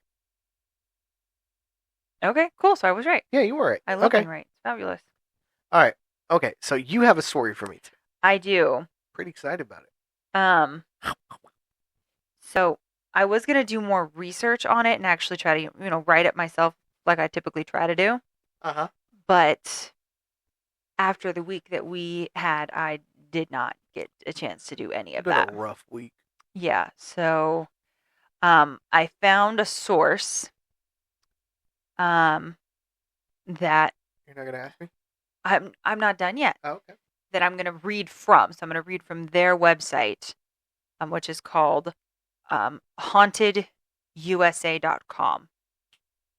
Okay, cool. So I was right. Yeah, you were right. I love okay. being right. It's fabulous. All right. Okay, so you have a story for me too. I do. Pretty excited about it. So I was gonna do more research on it and actually try to write it myself like I typically try to do. Uh-huh. But after the week that we had, I did not get a chance to do any of Been that. a rough week. Yeah. So I found a source that You're not gonna ask me? I'm not done yet. Oh, okay. That I'm going to read from. So I'm going to read from their website, which is called hauntedusa.com.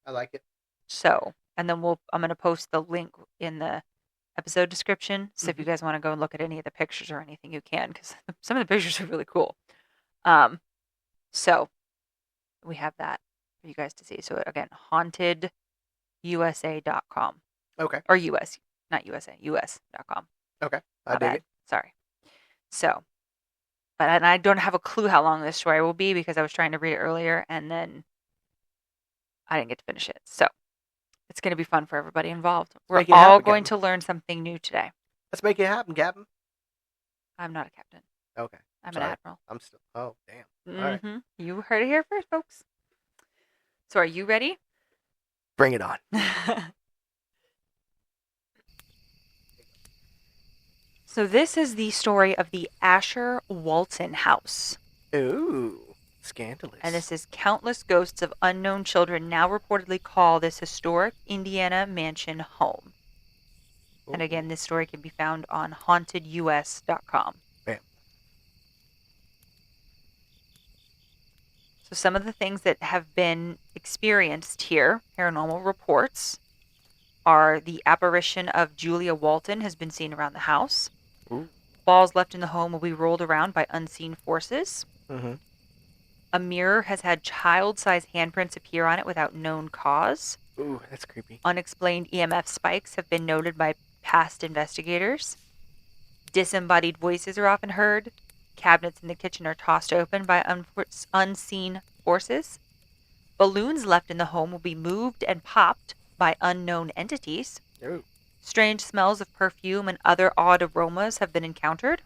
I like it. So, and then I'm going to post the link in the episode description. So if you guys want to go and look at any of the pictures or anything, you can, because some of the pictures are really cool. So we have that for you guys to see. So again, hauntedusa.com. Okay. Or US, not USA, US.com. Okay. I dig it. Sorry. So, and I don't have a clue how long this story will be because I was trying to read it earlier and then I didn't get to finish it. So it's going to be fun for everybody involved. We're all going to learn something new today. Let's make it happen, Captain. I'm not a captain. Okay. I'm an admiral. I'm still. Oh, damn. Mm-hmm. All right. You heard it here first, folks. So are you ready? Bring it on. So this is the story of the Asher Walton house. Ooh, scandalous. And this is countless ghosts of unknown children now reportedly call this historic Indiana mansion home. Ooh. And again, this story can be found on hauntedus.com. Bam. So some of the things that have been experienced here, paranormal reports, are the apparition of Julia Walton has been seen around the house. Ooh. Balls left in the home will be rolled around by unseen forces. Mm-hmm. A mirror has had child-sized handprints appear on it without known cause. Ooh, that's creepy. Unexplained EMF spikes have been noted by past investigators. Disembodied voices are often heard. Cabinets in the kitchen are tossed open by unseen forces. Balloons left in the home will be moved and popped by unknown entities. Ooh. Strange smells of perfume and other odd aromas have been encountered.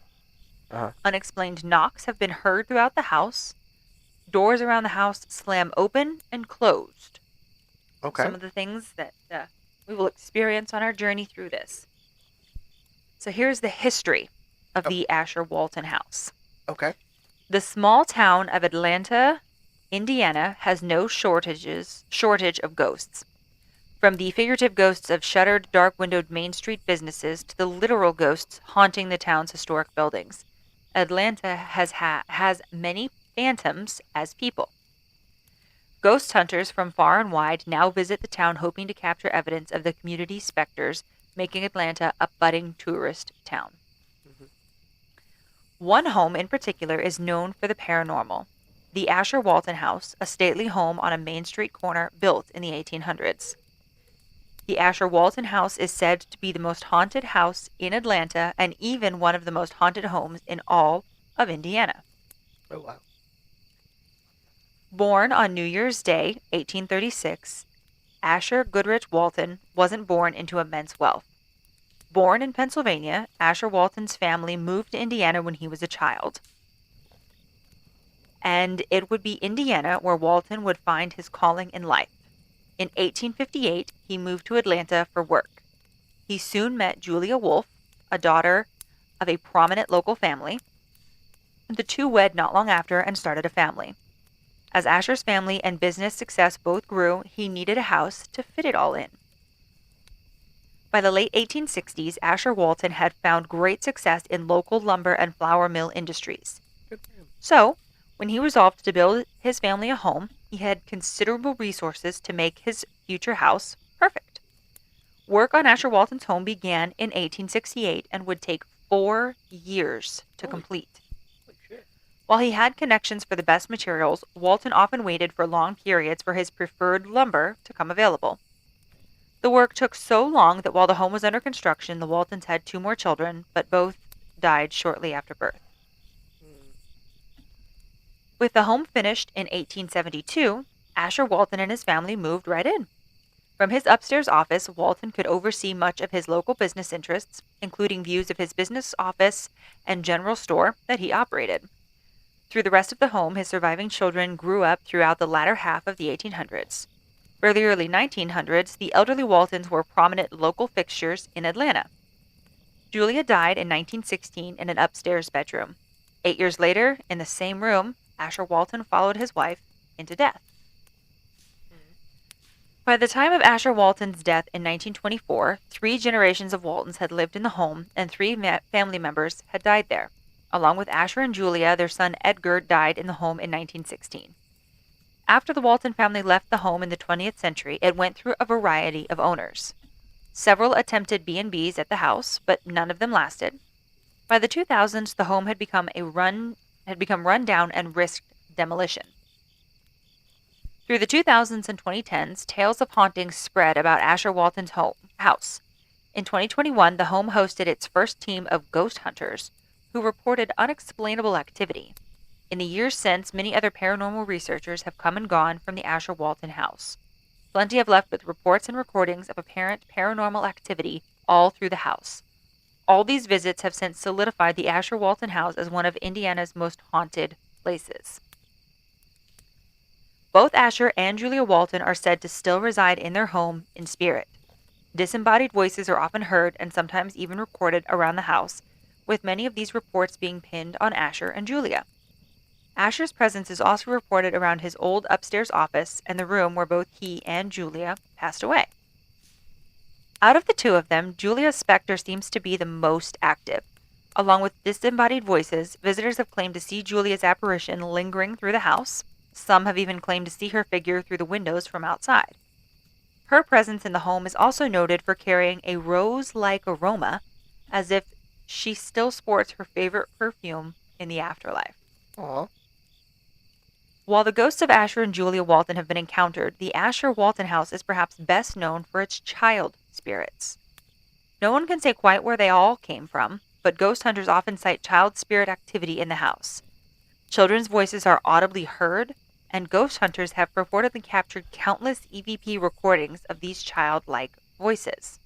Unexplained knocks have been heard throughout the house. Doors around the house slam open and closed. Okay. Some of the things that we will experience on our journey through this. So here's the history of the Asher Walton house. Okay. The small town of Atlanta, Indiana, has no shortage of ghosts. From the figurative ghosts of shuttered, dark-windowed Main Street businesses to the literal ghosts haunting the town's historic buildings, Atlanta has many phantoms as people. Ghost hunters from far and wide now visit the town hoping to capture evidence of the community's specters, making Atlanta a budding tourist town. Mm-hmm. One home in particular is known for the paranormal. The Asher Walton house, a stately home on a Main Street corner built in the 1800s. The Asher Walton house is said to be the most haunted house in Atlanta and even one of the most haunted homes in all of Indiana. Oh, wow. Born on New Year's Day, 1836, Asher Goodrich Walton wasn't born into immense wealth. Born in Pennsylvania, Asher Walton's family moved to Indiana when he was a child. And it would be Indiana where Walton would find his calling in life. In 1858, he moved to Atlanta for work. He soon met Julia Wolfe, a daughter of a prominent local family. The two wed not long after and started a family. As Asher's family and business success both grew, he needed a house to fit it all in. By the late 1860s, Asher Walton had found great success in local lumber and flour mill industries. So, when he resolved to build his family a home, he had considerable resources to make his future house perfect. Work on Asher Walton's home began in 1868 and would take 4 years to complete. While he had connections for the best materials, Walton often waited for long periods for his preferred lumber to come available. The work took so long that while the home was under construction, the Waltons had 2 more children, but both died shortly after birth. With the home finished in 1872, Asher Walton and his family moved right in. From his upstairs office, Walton could oversee much of his local business interests, including views of his business office and general store that he operated. Through the rest of the home, his surviving children grew up throughout the latter half of the 1800s. By the early 1900s, the elderly Waltons were prominent local fixtures in Atlanta. Julia died in 1916 in an upstairs bedroom. 8 years later, in the same room, Asher Walton followed his wife into death. By the time of Asher Walton's death in 1924, 3 generations of Waltons had lived in the home and 3 family members had died there. Along with Asher and Julia, their son Edgar died in the home in 1916. After the Walton family left the home in the 20th century, it went through a variety of owners. Several attempted B&Bs at the house, but none of them lasted. By the 2000s, the home had become run down and risked demolition. Through the 2000s and 2010s, tales of hauntings spread about Asher Walton's house. In 2021, the home hosted its first team of ghost hunters who reported unexplainable activity. In the years since, many other paranormal researchers have come and gone from the Asher Walton house. Plenty have left with reports and recordings of apparent paranormal activity all through the house. All these visits have since solidified the Asher Walton house as one of Indiana's most haunted places. Both Asher and Julia Walton are said to still reside in their home in spirit. Disembodied voices are often heard and sometimes even recorded around the house, with many of these reports being pinned on Asher and Julia. Asher's presence is also reported around his old upstairs office and the room where both he and Julia passed away. Out of the two of them, Julia's specter seems to be the most active. Along with disembodied voices, visitors have claimed to see Julia's apparition lingering through the house. Some have even claimed to see her figure through the windows from outside. Her presence in the home is also noted for carrying a rose-like aroma, as if she still sports her favorite perfume in the afterlife. Aw. While the ghosts of Asher and Julia Walton have been encountered, the Asher Walton house is perhaps best known for its child spirits. No one can say quite where they all came from, but ghost hunters often cite child spirit activity in the house. Children's voices are audibly heard, and ghost hunters have purportedly captured countless EVP recordings of these childlike voices.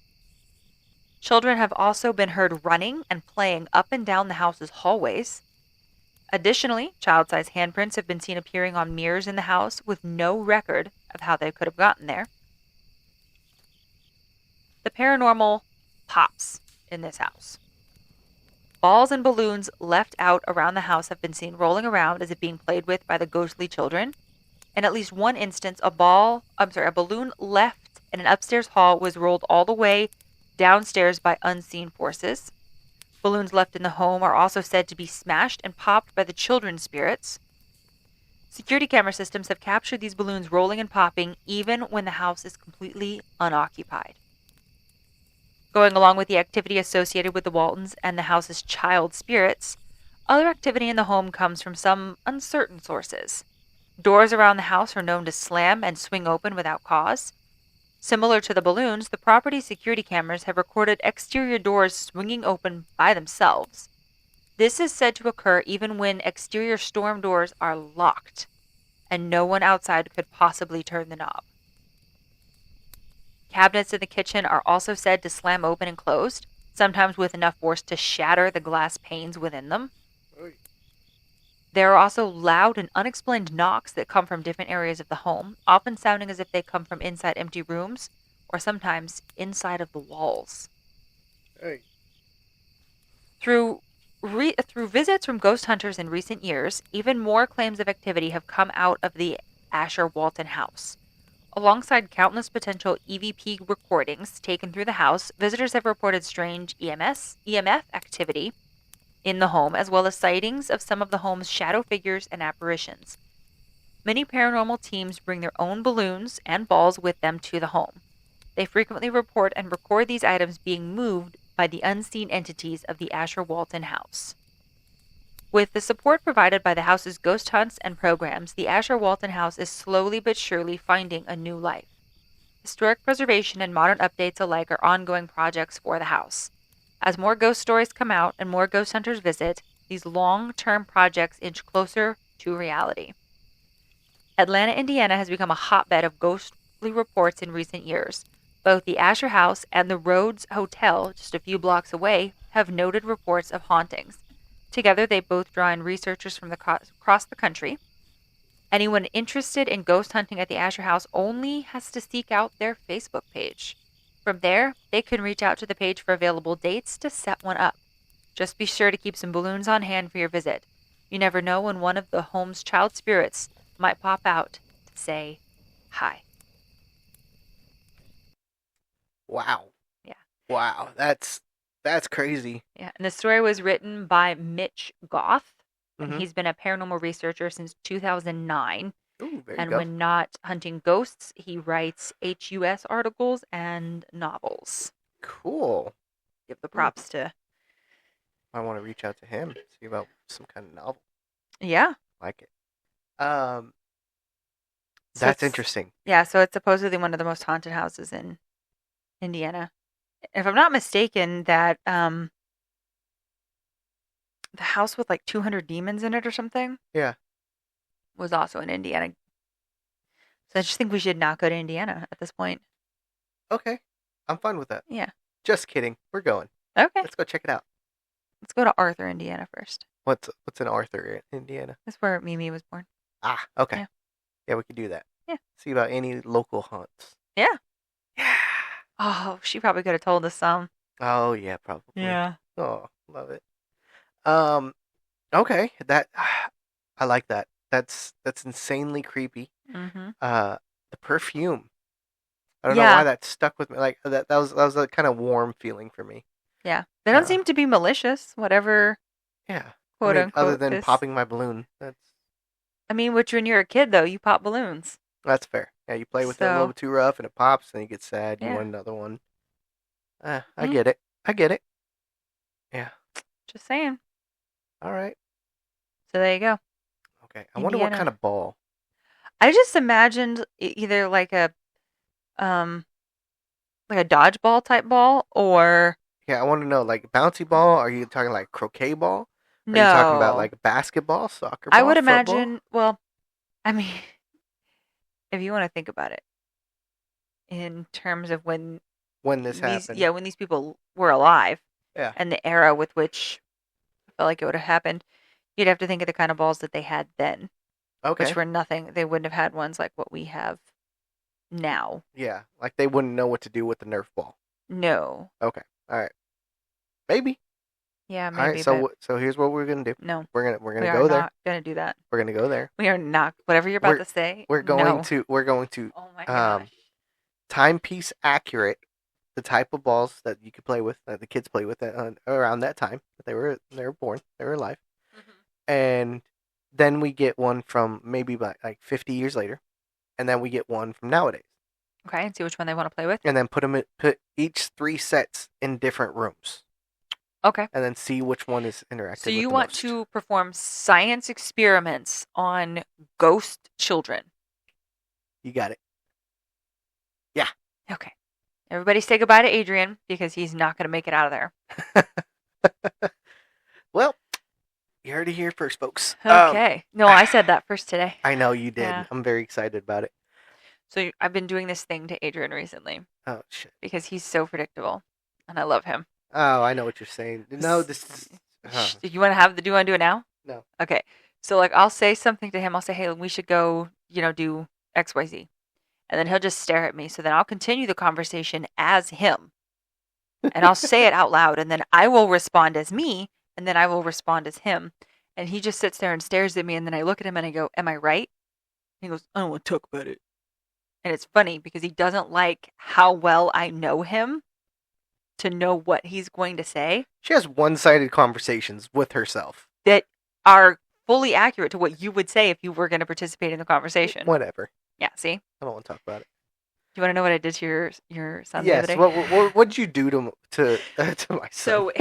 Children have also been heard running and playing up and down the house's hallways. Additionally, child-sized handprints have been seen appearing on mirrors in the house with no record of how they could have gotten there. The paranormal pops in this house. Balls and balloons left out around the house have been seen rolling around as if being played with by the ghostly children. In at least one instance, a balloon left in an upstairs hall was rolled all the way downstairs by unseen forces. Balloons left in the home are also said to be smashed and popped by the children's spirits. Security camera systems have captured these balloons rolling and popping even when the house is completely unoccupied. Going along with the activity associated with the Waltons and the house's child spirits, other activity in the home comes from some uncertain sources. Doors around the house are known to slam and swing open without cause. Similar to the balloons, the property security cameras have recorded exterior doors swinging open by themselves. This is said to occur even when exterior storm doors are locked, and no one outside could possibly turn the knob. Cabinets in the kitchen are also said to slam open and closed, sometimes with enough force to shatter the glass panes within them. There are also loud and unexplained knocks that come from different areas of the home, often sounding as if they come from inside empty rooms or sometimes inside of the walls. Hey. Through visits from ghost hunters in recent years, even more claims of activity have come out of the Asher Walton house. Alongside countless potential EVP recordings taken through the house, visitors have reported strange EMF activity in the home, as well as sightings of some of the home's shadow figures and apparitions. Many paranormal teams bring their own balloons and balls with them to the home. They frequently report and record these items being moved by the unseen entities of the Asher Walton house. With the support provided by the house's ghost hunts and programs, the Asher Walton house is slowly but surely finding a new life. Historic preservation and modern updates alike are ongoing projects for the house. As more ghost stories come out and more ghost hunters visit, these long-term projects inch closer to reality. Atlanta, Indiana has become a hotbed of ghostly reports in recent years. Both the Asher House and the Rhodes Hotel, just a few blocks away, have noted reports of hauntings. Together, they both draw in researchers from across the country. Anyone interested in ghost hunting at the Asher House only has to seek out their Facebook page. From there, they can reach out to the page for available dates to set one up. Just be sure to keep some balloons on hand for your visit. You never know when one of the home's child spirits might pop out to say hi. Wow. Yeah. Wow. That's That's crazy. Yeah, and the story was written by Mitch Goth, and Mm-hmm. he's been a paranormal researcher since 2009. Ooh, there you And go. when not hunting ghosts, he writes HUS articles and novels. Cool. Give the Ooh, props to. I want to reach out to him, see about some kind of novel. Yeah. Like it. So That's it's interesting. yeah, so it's supposedly one of the most haunted houses in Indiana. If I'm not mistaken, that the house with like 200 demons in it or something Yeah. was also in Indiana. So I just think we should not go to Indiana at this point. Okay. I'm fine with that. Yeah. Just kidding. We're going. Okay. Let's go check it out. Let's go to Arthur, Indiana first. What's in Arthur, Indiana? That's where Mimi was born. Ah, okay. Yeah. Yeah, we could do that. Yeah. See about any local haunts. Yeah. Yeah. Oh, she probably could have told us some. Oh yeah, probably. Yeah. Oh, love it. Okay. That I like that. That's insanely creepy. Mm-hmm. The perfume. I don't know Yeah. why that stuck with me. Like that was a kind of warm feeling for me. Yeah. They don't Uh, seem to be malicious, whatever, Yeah. quote Other unquote, than this. popping my balloon, I mean, when you're a kid, though, you pop balloons. that's fair. Yeah, you play with it a little So, bit too rough and it pops, and you get sad. You yeah. want another one. I Mm. get it. I get it. Yeah. Just saying. All right. So there you go. Okay. I wonder what Indiana. kind of ball. I just imagined either like a dodgeball type ball or Yeah, I want to know, like bouncy ball. Are you talking like croquet ball? Are you talking about no. like basketball, soccer I ball, would football? imagine, well, I mean, if you want to think about it in terms of when When this happened. when these people were alive Yeah. and the era with which I felt like it would have happened, you'd have to think of the kind of balls that they had then, Okay. which were nothing. They wouldn't have had ones like what we have now. Yeah, like they wouldn't know what to do with the Nerf ball. No. Okay. All right. Maybe. Yeah, All right. maybe. So But so here's what we're gonna do. no, We're we gonna are go there. not gonna do that. We're gonna go there. We are not. Whatever you're about We're to say. we're going no. to we're going to Oh my gosh. timepiece accurate the type of balls that you could play with, that the kids play with around that time that they were born, they were alive, and then we get one from maybe like 50 years later, and then we get one from nowadays, Okay, and see which one they want to play with. and then put each 3 sets in different rooms, Okay. and then see which one is interactive. So with you the want most. to perform science experiments on ghost children. You got it. Okay. Everybody say goodbye to Adrian because he's not going to make it out of there. Well, you heard it here first, folks. Okay. No, I said that first today. I know you did. Yeah. I'm very excited about it. So I've been doing this thing to Adrian recently Oh shit. because he's so predictable and I love him. Oh, I know what you're saying. No, this is. Do you want to do it now? No. Okay. So like I'll say something to him. I'll say, "Hey, we should go, do XYZ." And then he'll just stare at me. So then I'll continue the conversation as him. And I'll say it out loud and then I will respond as me and then I will respond as him. And he just sits there and stares at me and then I look at him and I go, "Am I right?" And he goes, "I don't want to talk about it." And it's funny because he doesn't like how well I know him to know what he's going to say She has one-sided conversations with herself. that are fully accurate to what you would say if you were going to participate in the conversation. Whatever. Yeah, see? I don't want to talk about it. Do you want to know what I did to your son Yes. the other day? What'd you do to my son?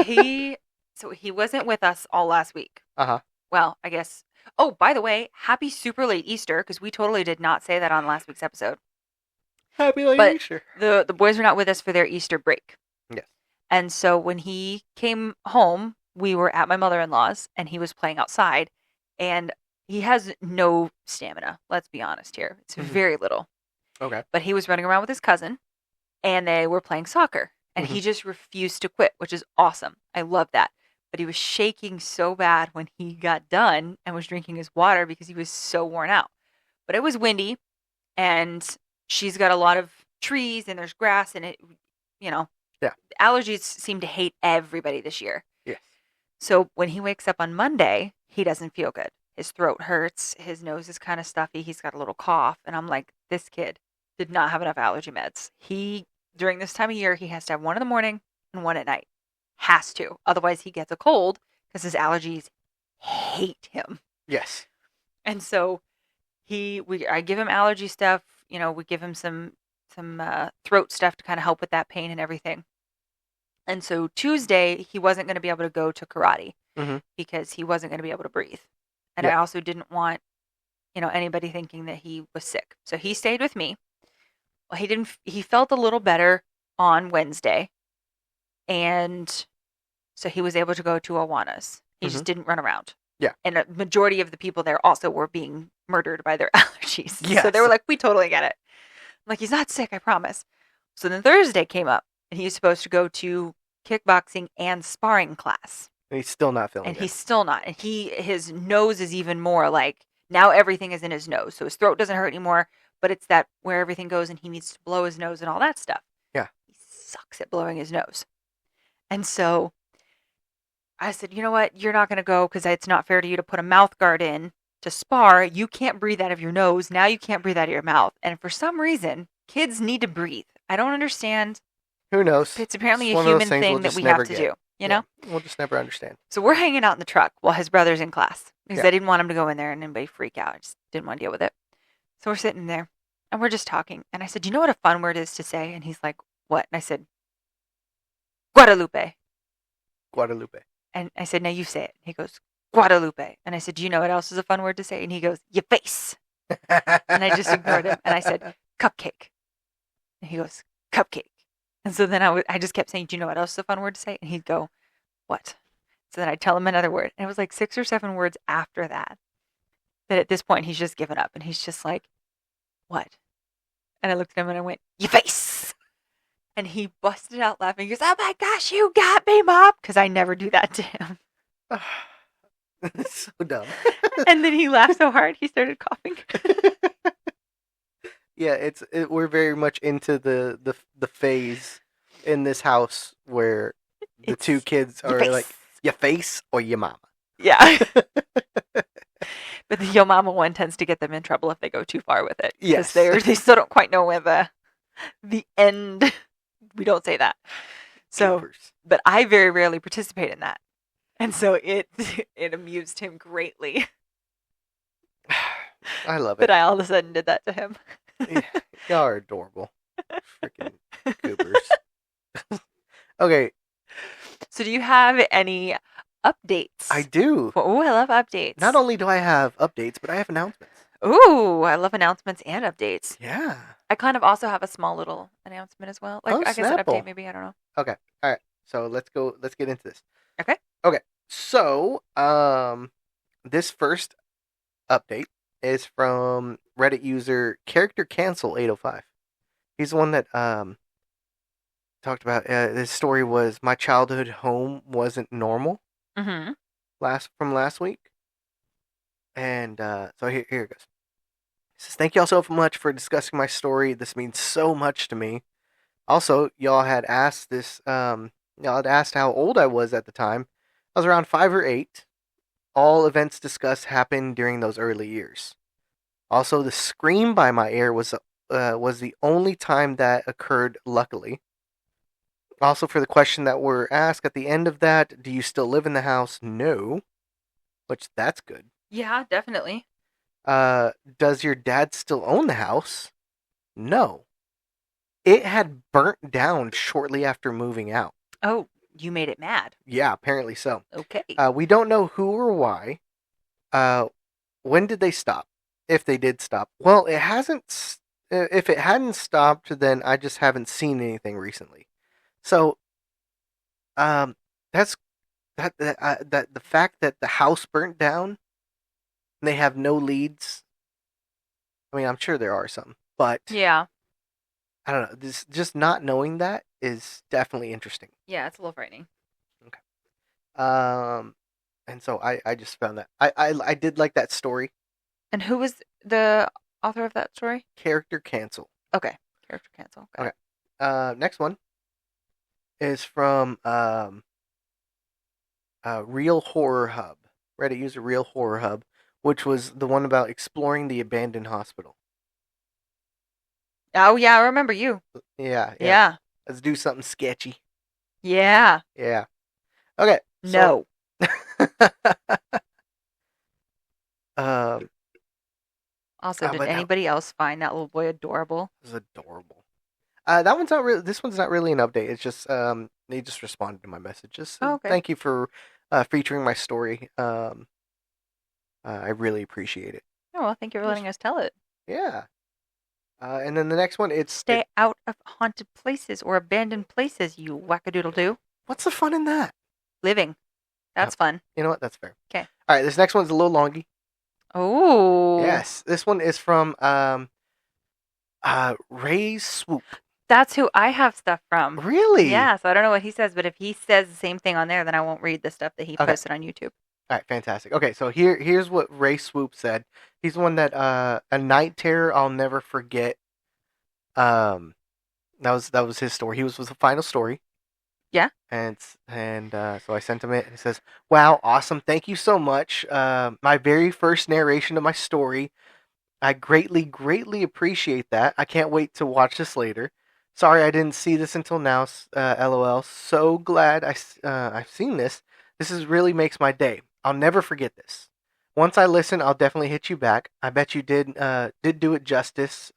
So he wasn't with us all last week. Uh-huh. Well, I guess. Oh, by the way, happy super late Easter because we totally did not say that on last week's episode. Happy late But Easter. the boys were not with us for their Easter break. Yes. And so when he came home, we were at my mother-in-law's and he was playing outside and he has no stamina. Let's be honest here. It's very little. Okay. But he was running around with his cousin and they were playing soccer and he just refused to quit, which is awesome. I love that. But he was shaking so bad when he got done and was drinking his water because he was so worn out. But it was windy and she's got a lot of trees and there's grass and it, Yeah. allergies seem to hate everybody this year. Yes. So when he wakes up on Monday, he doesn't feel good. His throat hurts. His nose is kind of stuffy. He's got a little cough. And I'm like, this kid did not have enough allergy meds. During this time of year, he has to have one in the morning and one at night. Has to. Otherwise, he gets a cold because his allergies hate him. Yes. And so I give him allergy stuff. We give him some throat stuff to kind of help with that pain and everything. And so Tuesday, he wasn't going to be able to go to karate because he wasn't going to be able to breathe. And I also didn't want, anybody thinking that he was sick. So he stayed with me. Well, he felt a little better on Wednesday. And so he was able to go to Awana's. He just didn't run around. Yeah. And a majority of the people there also were being murdered by their allergies. Yes. So they were like, we totally get it. I'm like, he's not sick, I promise. So then Thursday came up, and he was supposed to go to kickboxing and sparring class. And he's still not feeling And good. he's still not. And his nose is even more like, now everything is in his nose. So his throat doesn't hurt anymore, but it's that where everything goes, and he needs to blow his nose and all that stuff. Yeah. He sucks at blowing his nose. And so I said, you know what? You're not going to go because it's not fair to you to put a mouth guard in to spar. You can't breathe out of your nose. Now you can't breathe out of your mouth. And for some reason, kids need to breathe. I don't understand. Who knows? It's apparently It's a one of those human things thing we'll that just we never have to get. do, you know? We'll just never understand. So we're hanging out in the truck while his brother's in class because I didn't want him to go in there and anybody freak out. I just didn't want to deal with it. So we're sitting there and we're just talking. And I said, do you know what a fun word is to say? And he's like, what? And I said, Guadalupe. Guadalupe. And I said, now you say it. He goes, Guadalupe. And I said, do you know what else is a fun word to say? And he goes, your face. And I just ignored him. And I said, cupcake. And he goes, cupcake. And so then I just kept saying, do you know what else is a fun word to say? And he'd go, what? So then I'd tell him another word. And it was like 6 or 7 words after that at this point he's just given up. And he's just like, what? And I looked at him and I went, your face. And he busted out laughing. He goes, oh my gosh, you got me, Mom. Because I never do that to him. That's so dumb. And then he laughed so hard, he started coughing. Yeah, we're very much into the phase in this house where the two kids are like, your face or your mama. Yeah. But the yo mama one tends to get them in trouble if they go too far with it. Yes. They still don't quite know where the end. We don't say that. So, Goopers. But I very rarely participate in that. And so it amused him greatly. I love it. That I all of a sudden did that to him. Yeah, y'all are adorable. Freaking goopers. Okay. So do you have any updates? I do. Oh, I love updates. Not only do I have updates, but I have announcements. Ooh, I love announcements and updates. Yeah. I kind of also have a small little announcement as well. Like, I guess an update maybe, I don't know. Okay. All right. So let's get into this. Okay. Okay. So, this first update is from Reddit user Character Cancel 805. He's the one that talked about this story was my childhood home wasn't normal. Mm-hmm. Last week. And so here it goes. He says, thank y'all so much for discussing my story. This means so much to me. Also, y'all had asked y'all had asked how old I was at the time. I was around 5 or 8. All events discussed happened during those early years. Also, the scream by my ear was the only time that occurred, luckily. Also, for the question that were asked at the end of that, do you still live in the house? No. Which, that's good. Yeah, definitely. Does your dad still own the house? No. It had burnt down shortly after moving out. Oh, you made it mad. Yeah, apparently so. Okay. We don't know who or why. When did they stop? If they did stop. Well, it hasn't. If it hadn't stopped, then I just haven't seen anything recently. So, that's that the fact that the house burnt down. And they have no leads. I mean, I'm sure there are some, but Yeah. I don't know. This just not knowing that is definitely interesting. Yeah, it's a little frightening. Okay. And so I just found that I did like that story. And who was the author of that story? Character Cancel. Okay. Character Cancel. Okay. Next one is from Real Horror Hub. Reddit user Real Horror Hub, which was the one about exploring the abandoned hospital. Oh, yeah, I remember you. Yeah. Yeah. Let's do something sketchy. Yeah. Yeah. Okay. No. um, Also, did but anybody else find that little boy adorable? that was adorable. That one's not really. This one's not really an update. It's just they just responded to my messages. Oh, okay. Thank you for featuring my story. I really appreciate it. Oh, well, thank you for letting us tell it. Yeah. And then the next one, Stay out of haunted places or abandoned places, you wackadoodle-doo. What's the fun in that? Living. That's fun. You know what? That's fair. Okay. All right. This next one's a little longy. Oh. Yes. This one is from Ray's Swoop. That's who I have stuff from. Really? Yeah, so I don't know what he says, but if he says the same thing on there, then I won't read the stuff that he posted on YouTube. All right, fantastic. Okay, so here's what Ray Swoop said. He's the one that a night terror I'll never forget. That was his story. He was the final story. Yeah. And so I sent him it. And he says, "Wow, awesome! Thank you so much. My very first narration of my story. I greatly appreciate that. I can't wait to watch this later. Sorry I didn't see this until now. LOL. So glad I've seen this. This really makes my day. I'll never forget this. Once I listen, I'll definitely hit you back. I bet you did do it justice.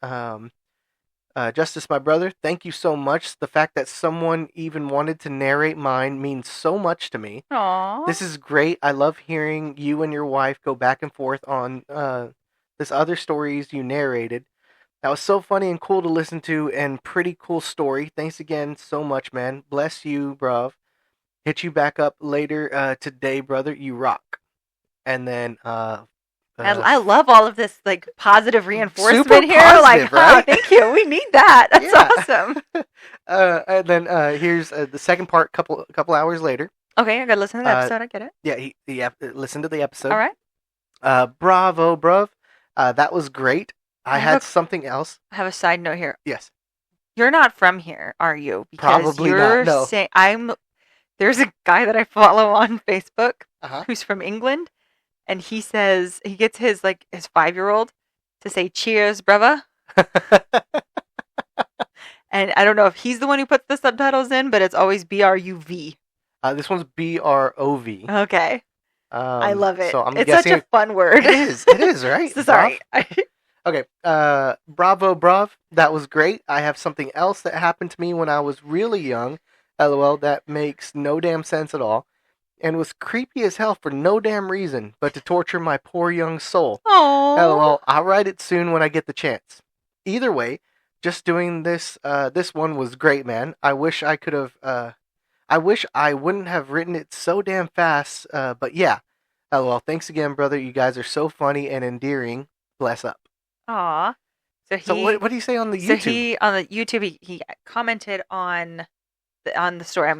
Justice, my brother, thank you so much. The fact that someone even wanted to narrate mine means so much to me. Aww. This is great. I love hearing you and your wife go back and forth on this other stories you narrated. That was so funny and cool to listen to, and pretty cool story. Thanks again so much, man. Bless you, bruv. Hit you back up later today, brother. You rock." And then I love all of this like positive reinforcement super here. positive, Like, right? thank you. We need that. That's awesome. And then here's the second part. Couple hours later. Okay, I gotta listen to the episode. I get it. Yeah, he listened to the episode. All right. Bravo, bruv. That was great. I had something else. I have a side note here. Yes. You're not from here, are you? Because Probably you're not. No. There's a guy that I follow on Facebook Uh-huh. who's from England, and he says he gets his 5-year-old to say cheers, brother. And I don't know if he's the one who puts the subtitles in, but it's always BRUV. This one's BROV. Okay. I love it. So I'm it's guessing such a fun word. It is, right? So sorry. Okay. Bravo, bruv. That was great. I have something else that happened to me when I was really young. LOL. That makes no damn sense at all. And was creepy as hell for no damn reason, but to torture my poor young soul. Aww. LOL. I'll write it soon when I get the chance. Either way, just doing this one was great, man. I wish I could have. I wish I wouldn't have written it so damn fast. But yeah. LOL. Thanks again, brother. You guys are so funny and endearing. Bless up. Aw. So what do you say on the YouTube? So on the YouTube he commented on the story,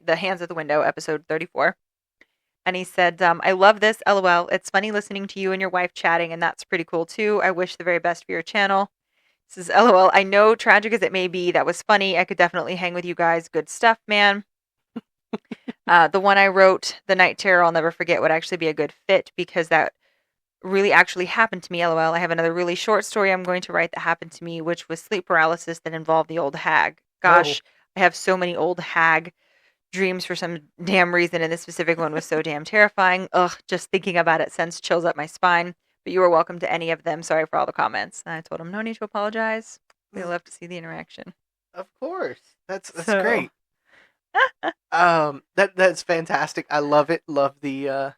the Hands at the Window, episode 34. And he said, I love this, LOL. It's funny listening to you and your wife chatting, and that's pretty cool too. I wish the very best for your channel. This is LOL. I know, tragic as it may be, that was funny. I could definitely hang with you guys. Good stuff, man. The one I wrote, The Night Terror, I'll never forget, would actually be a good fit because that really actually happened to me, LOL. I have another really short story I'm going to write that happened to me, which was sleep paralysis that involved the old hag. Gosh, I have so many old hag dreams for some damn reason, and this specific one was so damn terrifying. Ugh, just thinking about it sends chills up my spine. But you are welcome to any of them. Sorry for all the comments. And I told him, no need to apologize. We love to see the interaction. Of course. That's great. That's fantastic. I love it. Love the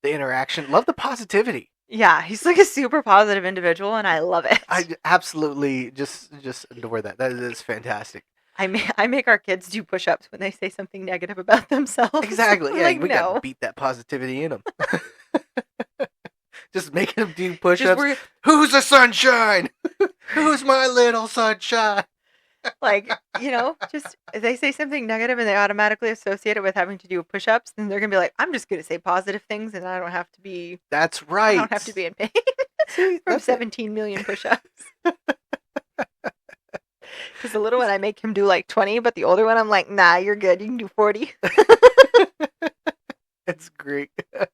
interaction. Love the positivity. Yeah, he's like a super positive individual, and I love it. I absolutely just adore that. That is fantastic. I make our kids do push-ups when they say something negative about themselves. Exactly. Yeah, like, we gotta beat that positivity in them. Just making them do push-ups. Who's the sunshine? Who's my little sunshine? Like, just if they say something negative and they automatically associate it with having to do push-ups, then they're gonna be like, I'm just gonna say positive things, and I don't have to be. That's right. I don't have to be in pain from 17 million push-ups. Because the little one, I make him do like 20, but the older one, I'm like, nah, you're good. You can do 40. That's great. I'm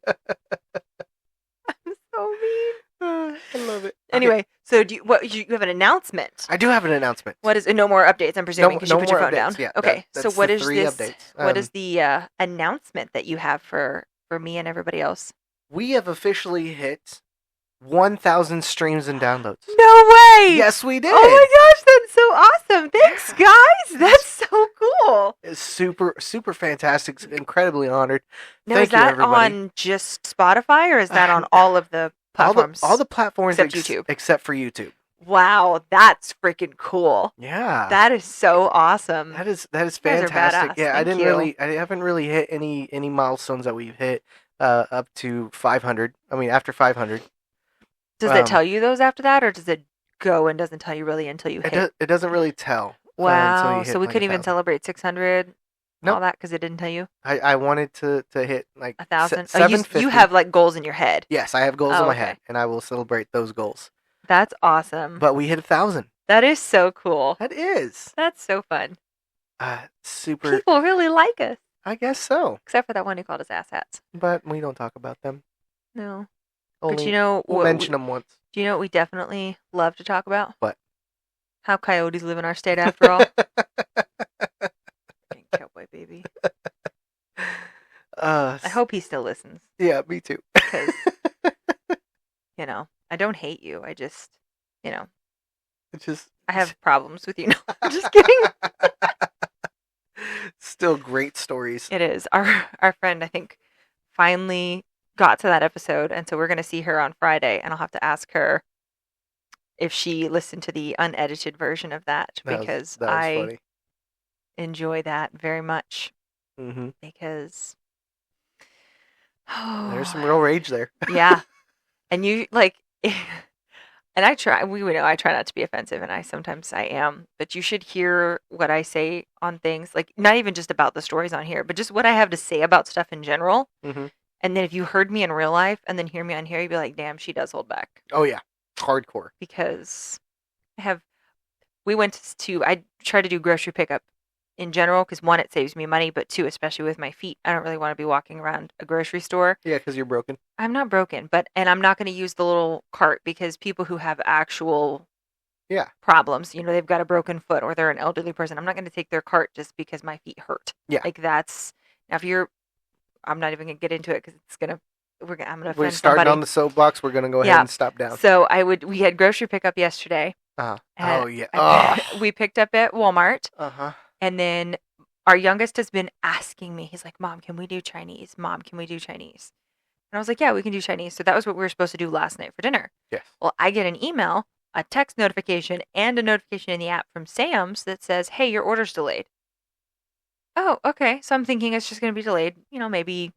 so mean. I love it. Anyway, So you have an announcement? I do have an announcement. What is no more updates? I'm presuming because you put your phone down. Yeah, okay. So what is three this? Updates. What is the announcement that you have for me and everybody else? We have officially hit 1,000 streams and downloads. No way! Yes, we did. Oh my gosh, that's so awesome! Thanks, guys. That's so cool. It's super fantastic. Incredibly honored. Now, Thank is that you, everybody. on just Spotify or is that on all of the platforms? All the platforms except YouTube. Except for YouTube. Wow, that's freaking cool. Yeah. That is so awesome. That is fantastic. Badass. Yeah, Thank I haven't really hit any milestones that we've hit up to 500. I mean, after 500. Does it tell you those after that, or does it go and doesn't tell you really until you hit? It doesn't really tell. Wow. Until you hit So we like couldn't even celebrate 600. Nope. All that because it didn't tell you. I wanted to hit like 1,000. 750. You have like goals in your head. Yes, I have goals in my head, and I will celebrate those goals. That's awesome. But we hit 1,000. That is so cool. That is. That's so fun. Super. People really like us. I guess so. Except for that one who called us asshats. But we don't talk about them. No. Only, but you know, we'll mention them once. Do you know what we definitely love to talk about? What? How coyotes live in our state after all. Cowboy baby. I hope he still listens. Yeah, me too. Because, I don't hate you. I just, I have problems with you. No, I'm just kidding. Still great stories. It is. Our friend, I think, finally got to that episode, and so we're going to see her on Friday, and I'll have to ask her if she listened to the unedited version of that because I funny. Enjoy that very much. Mm-hmm. Because there's some real rage there. Yeah, and you and I try. I try not to be offensive, and sometimes I am. But you should hear what I say on things, like not even just about the stories on here, but just what I have to say about stuff in general. Mm-hmm. And then if you heard me in real life and then hear me on here, you'd be like, damn, she does hold back. Oh, yeah. Hardcore. Because I try to do grocery pickup in general because, one, it saves me money, but two, especially with my feet, I don't really want to be walking around a grocery store. Yeah, because you're broken. I'm not broken, and I'm not going to use the little cart because people who have actual problems, they've got a broken foot or they're an elderly person, I'm not going to take their cart just because my feet hurt. Yeah. Now I'm not even going to get into it because I'm going to offend We're starting somebody. On the soapbox. We're going to go ahead and stop down. So we had grocery pickup yesterday. Oh, yeah. We picked up at Walmart. Uh-huh. And then our youngest has been asking me, he's like, Mom, can we do Chinese? Mom, can we do Chinese? And I was like, yeah, we can do Chinese. So that was what we were supposed to do last night for dinner. Yes. Well, I get an email, a text notification, and a notification in the app from Sam's that says, hey, your order's delayed. Oh, okay. So I'm thinking it's just going to be delayed, maybe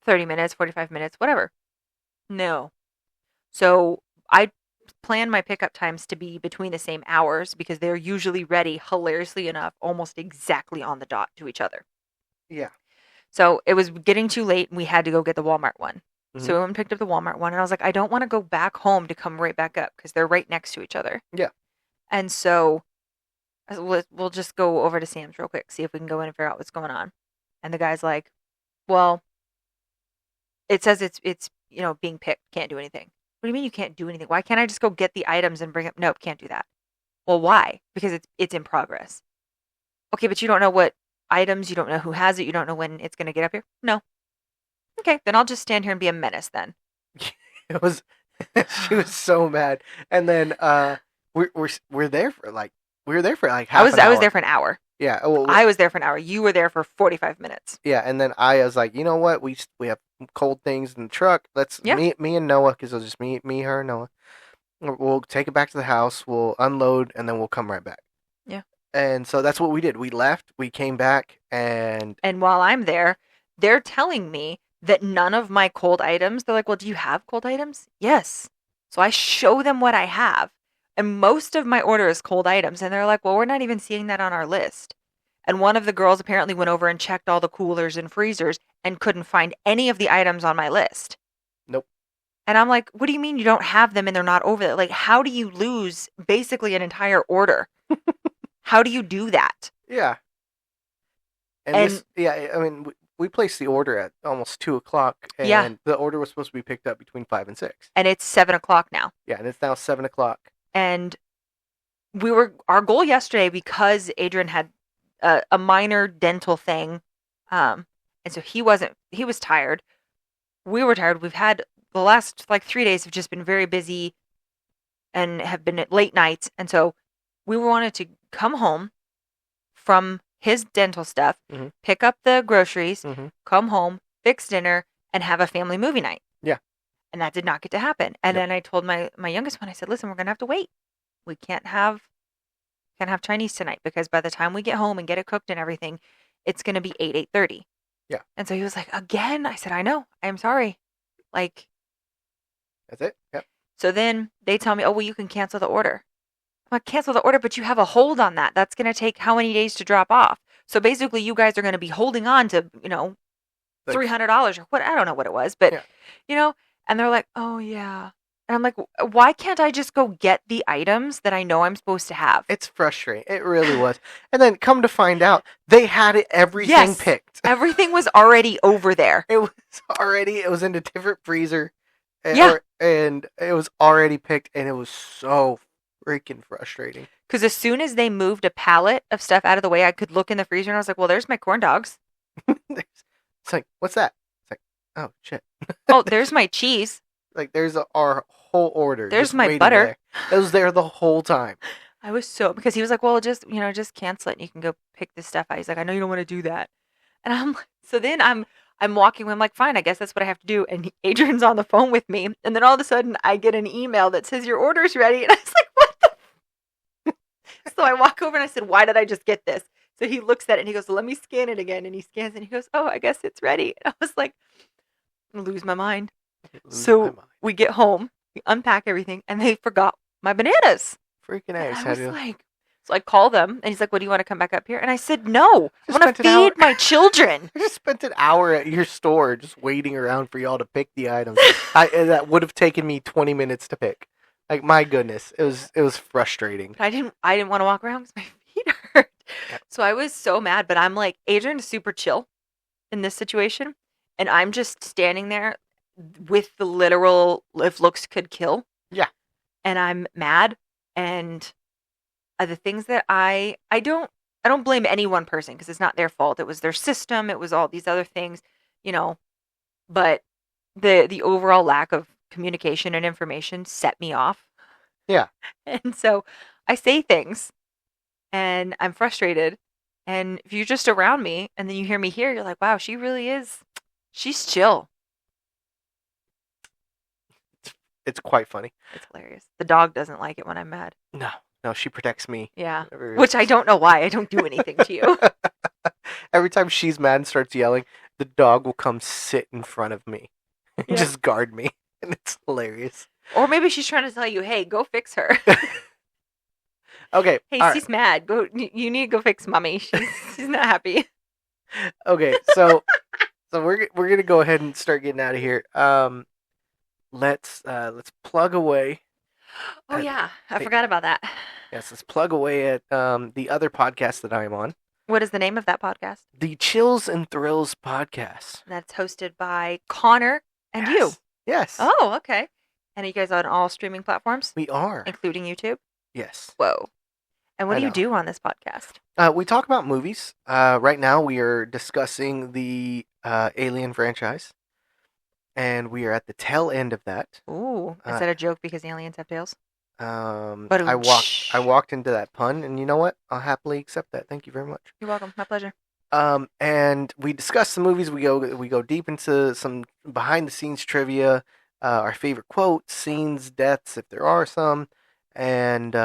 30 minutes, 45 minutes, whatever. No. So I plan my pickup times to be between the same hours because they're usually ready, hilariously enough, almost exactly on the dot to each other. Yeah. So it was getting too late and we had to go get the Walmart one. Mm-hmm. So we went and picked up the Walmart one and I was like, I don't want to go back home to come right back up because they're right next to each other. Yeah. And so we'll just go over to Sam's real quick, see if we can go in and figure out what's going on. And the guy's like, well, it says it's being picked, can't do anything. What do you mean you can't do anything? Why can't I just go get the items and bring them? Nope, can't do that. Well, why? Because it's in progress. Okay, but you don't know what items, you don't know who has it, you don't know when it's going to get up here? No. Okay, then I'll just stand here and be a menace then. She was so mad. And then we're there for like half an hour. I was there for an hour. Yeah. Well, I was there for an hour. You were there for 45 minutes. Yeah, and then I was like, you know what? We have cold things in the truck. Me and Noah, because it was just me, her, and Noah. We'll take it back to the house. We'll unload, and then we'll come right back. Yeah. And so that's what we did. We left. We came back, and while I'm there, they're telling me that none of my cold items. They're like, well, do you have cold items? Yes. So I show them what I have. And most of my order is cold items. And they're like, well, we're not even seeing that on our list. And one of the girls apparently went over and checked all the coolers and freezers and couldn't find any of the items on my list. Nope. And I'm like, what do you mean you don't have them and they're not over there? Like, how do you lose basically an entire order? How do you do that? Yeah. I mean, we placed the order at almost 2:00, and Yeah. the order was supposed to be picked up between 5 and 6. And it's 7:00 now. Yeah, and it's now 7:00. And our goal yesterday, because Adrian had a minor dental thing, and so he was tired. We were tired. We've had the last 3 days have just been very busy and have been at late nights. And so we wanted to come home from his dental stuff, Mhm. pick up the groceries, Mhm. come home, fix dinner, and have a family movie night. Yeah. And that did not get to happen. And Yep. then I told my youngest one, I said, listen, we're going to have to wait. We can't have Chinese tonight, because by the time we get home and get it cooked and everything, it's going to be 8:30. Yeah. And so he was like, again? I said, I know. I'm sorry. Like, That's it. Yep. so then they tell me, oh, well, you can cancel the order. I'm like, cancel the order, but you have a hold on that. That's going to take how many days to drop off? So basically, you guys are going to be holding on to, Like- $300 or what? I don't know what it was, but, Yeah. and they're like, oh, yeah. And I'm like, why can't I just go get the items that I know I'm supposed to have? It's frustrating. It really was. And then come to find out, they had everything Yes. picked. Everything was already over there. It was in a different freezer. Yeah. And it was already picked, and it was so freaking frustrating. Because as soon as they moved a pallet of stuff out of the way, I could look in the freezer and I was like, well, there's my corn dogs. It's like, what's that? It's like, oh, shit. Oh, there's my cheese. Like, there's our whole order. There's just my waiting butter. there. It was there the whole time. I was because he was like, well, just cancel it and you can go pick this stuff out. He's like, I know you don't want to do that. And I'm like, so then I'm walking. I'm like, fine, I guess that's what I have to do. And Adrian's on the phone with me. And then all of a sudden I get an email that says your order's ready. And I was like, what the? So I walk over and I said, why did I just get this? So he looks at it and he goes, let me scan it again. And he scans it and he goes, oh, I guess it's ready. And I was like, I'm gonna lose my mind. So we get home, we unpack everything, and they forgot my bananas. Freaking And eggs. I was like, so I call them, and he's like, "What, do you want to come back up here?" And I said, "No, I Just want to spent an hour- feed my children." I just spent an hour at your store just waiting around for y'all to pick the items. That would have taken me 20 minutes to pick. Like, my goodness, it was frustrating. I didn't want to walk around because my feet hurt. Yeah. So I was so mad, but I'm like, Adrian's super chill in this situation, and I'm just standing there with the literal "if looks could kill." Yeah. And I'm mad, and the things that I don't blame any one person, because it's not their fault. It was their system. It was all these other things, but the overall lack of communication and information set me off. Yeah. And so I say things and I'm frustrated. And if you're just around me and then you hear me here, you're like, wow, she's chill. It's quite funny. It's hilarious. The dog doesn't like it when I'm mad. No, she protects me. Yeah. Which I don't know why. I don't do anything to you. Every time she's mad and starts yelling, the dog will come sit in front of me and Yeah. just guard me. And it's hilarious. Or maybe she's trying to tell you, hey, go fix her. Okay. Hey, all she's right. mad. Go. You need to go fix mommy. She's not happy. Okay. So we're gonna go ahead and start getting out of here. Let's plug away. Oh yeah, I forgot about that. Yes, let's plug away at the other podcast that I am on, What is the name of that podcast? the Chills and Thrills podcast. That's hosted by Connor and you. Yes. Yes. Oh, okay. And are you guys on all streaming platforms, We are. including YouTube? Yes. Whoa. And what I do you know. do on this podcast? We talk about movies. Right now, we are discussing the Alien franchise, and we are at the tail end of that. Ooh, is that a joke because aliens have tails? But I walked into that pun, and you know what? I'll happily accept that. Thank you very much. You're welcome. My pleasure. And we discuss the movies. We go deep into some behind the scenes trivia, our favorite quotes, scenes, deaths, if there are some, and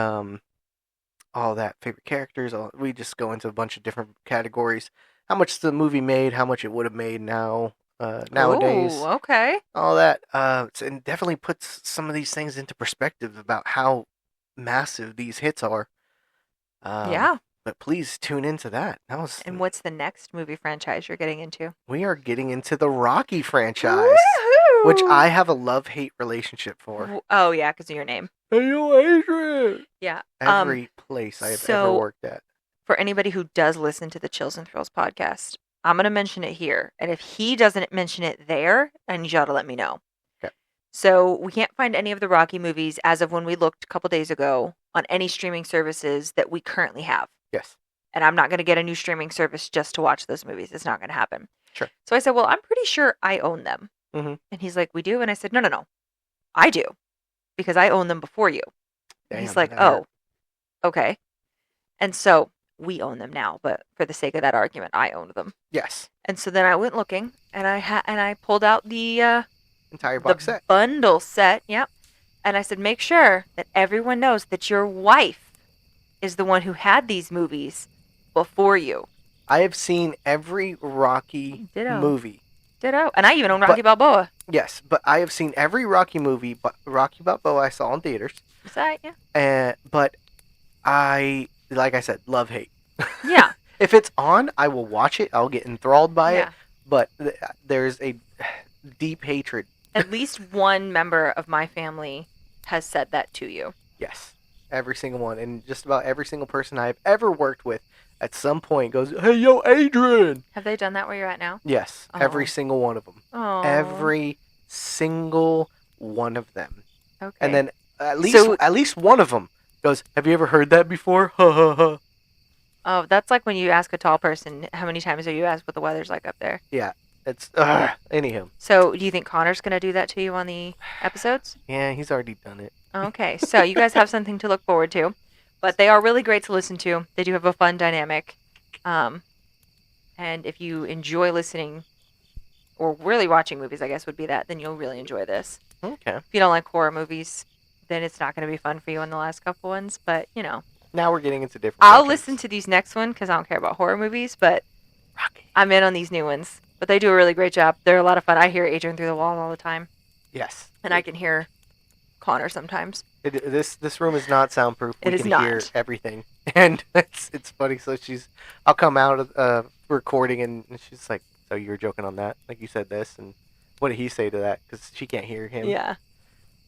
all that, favorite characters. We just go into a bunch of different categories. How much the movie made, how much it would have made nowadays. Ooh, okay. All that. And definitely puts some of these things into perspective about how massive these hits are. Yeah. But please tune into that. And what's the next movie franchise you're getting into? We are getting into the Rocky franchise, Woohoo! which I have a love-hate relationship for. Oh yeah, because of your name. Hey, you Adrian! Yeah. Every place I have ever worked at. For anybody who does listen to the Chills and Thrills podcast, I'm going to mention it here. And if he doesn't mention it there, I need y'all to let me know. Okay. So we can't find any of the Rocky movies as of when we looked a couple days ago on any streaming services that we currently have. Yes. And I'm not going to get a new streaming service just to watch those movies. It's not going to happen. Sure. So I said, well, I'm pretty sure I own them. Mm-hmm. And he's like, we do? And I said, no. I do. Because I own them before you. And he's like, oh, okay. And so we own them now. But for the sake of that argument, I owned them. Yes. And so then I went looking and I pulled out the entire box set. Bundle set. Yep. And I said, make sure that everyone knows that your wife is the one who had these movies before you. I have seen every Rocky movie. Ditto. And I even own Rocky Balboa. Yes, but I have seen every Rocky movie, but Rocky Balboa I saw in theaters. Is that, yeah? But I, like I said, love-hate. Yeah. If it's on, I will watch it. I'll get enthralled by it. But there's a deep hatred. At least one member of my family has said that to you. Yes. Every single one. And just about every single person I've ever worked with at some point goes, hey, yo, Adrian. Have they done that where you're at now? Yes. Oh. Every single one of them. Oh. Every single one of them. Okay. And then at least one of them goes, have you ever heard that before? Ha ha ha. Oh, that's like when you ask a tall person, how many times have you asked what the weather's like up there? Yeah. It's, anywho. So, do you think Connor's going to do that to you on the episodes? Yeah, he's already done it. Okay, so you guys have something to look forward to. But they are really great to listen to. They do have a fun dynamic. And if you enjoy listening, or really watching movies, I guess would be that, then you'll really enjoy this. Okay. If you don't like horror movies, then it's not going to be fun for you in the last couple ones. But, you know. Now we're getting into different I'll subjects. listen to these next one because I don't care about horror movies, but Rocky. I'm in on these new ones. But they do a really great job. They're a lot of fun. I hear Adrian through the wall all the time. Yes. And I can hear Connor sometimes. This room is not soundproof. We can hear everything. And it's funny. So I'll come out of recording and she's like, so you were joking on that? Like you said this? And what did he say to that? Because she can't hear him. Yeah.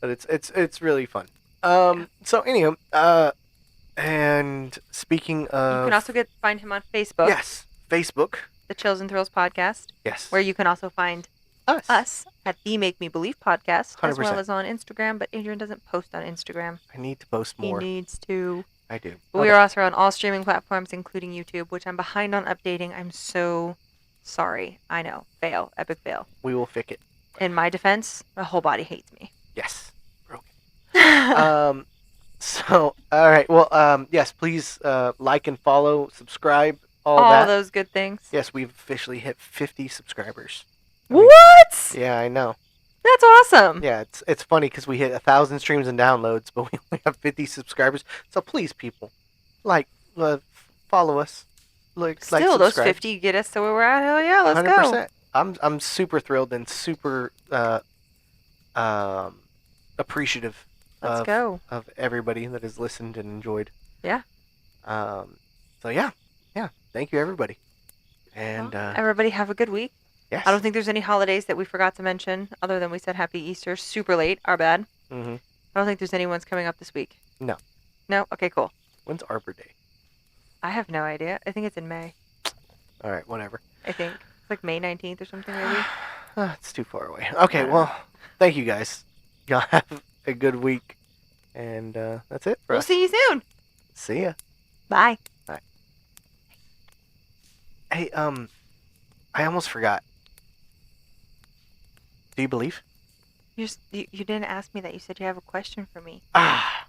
But it's really fun. So anyhow, and speaking of... You can also find him on Facebook. Yes. Facebook. The Chills and Thrills podcast. Yes. Where you can also find us at the Make Me Believe podcast, 100%. as well as on Instagram, but Adrian doesn't post on Instagram. I need to post more. He needs to. I do. But we are also on all streaming platforms, including YouTube, which I'm behind on updating. I'm so sorry. I know. Fail. Epic fail. We will fix it. In my defense, my whole body hates me. Yes. Broken. So, all right. Well, yes, please like and follow, subscribe, all those good things. Yes, we've officially hit 50 subscribers. What? Yeah, I know. That's awesome. Yeah, it's funny because we hit 1,000 streams and downloads, but we only have 50 subscribers. So please, people, follow us. Still, those 50 get us to where we're at. Hell yeah, let's 100%. Go. I'm super thrilled and super appreciative of everybody that has listened and enjoyed. Yeah. So yeah. Thank you, everybody. And everybody have a good week. Yes. I don't think there's any holidays that we forgot to mention other than we said Happy Easter. Super late. Our bad. Mm-hmm. I don't think there's anyone's coming up this week. No. No? Okay, cool. When's Arbor Day? I have no idea. I think it's in May. All right, whatever. I think. It's like May 19th or something, maybe. It's too far away. Okay, well, thank you guys. Y'all have a good week. And that's it for us. We'll see you soon. See ya. Bye. Bye. Hey, I almost forgot. Do you believe? You didn't ask me that. You said you have a question for me.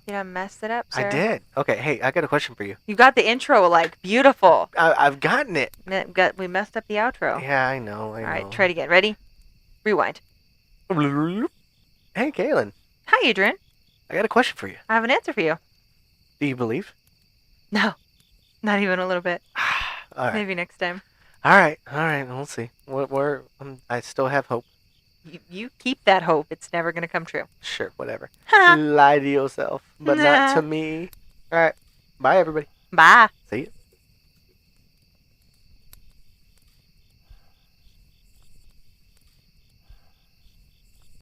Did I mess it up, sir? I did. Okay, hey, I got a question for you. You got the intro, beautiful. I've gotten it. We messed up the outro. Yeah, I know. All right, try it again. Ready? Rewind. Hey, Kaylyn. Hi, Adrian. I got a question for you. I have an answer for you. Do you believe? No. Not even a little bit. All right. Maybe next time. All right. We'll see. I still have hope. You keep that hope. It's never going to come true. Sure, whatever. Lie to yourself, but not to me. All right. Bye, everybody. Bye. See you.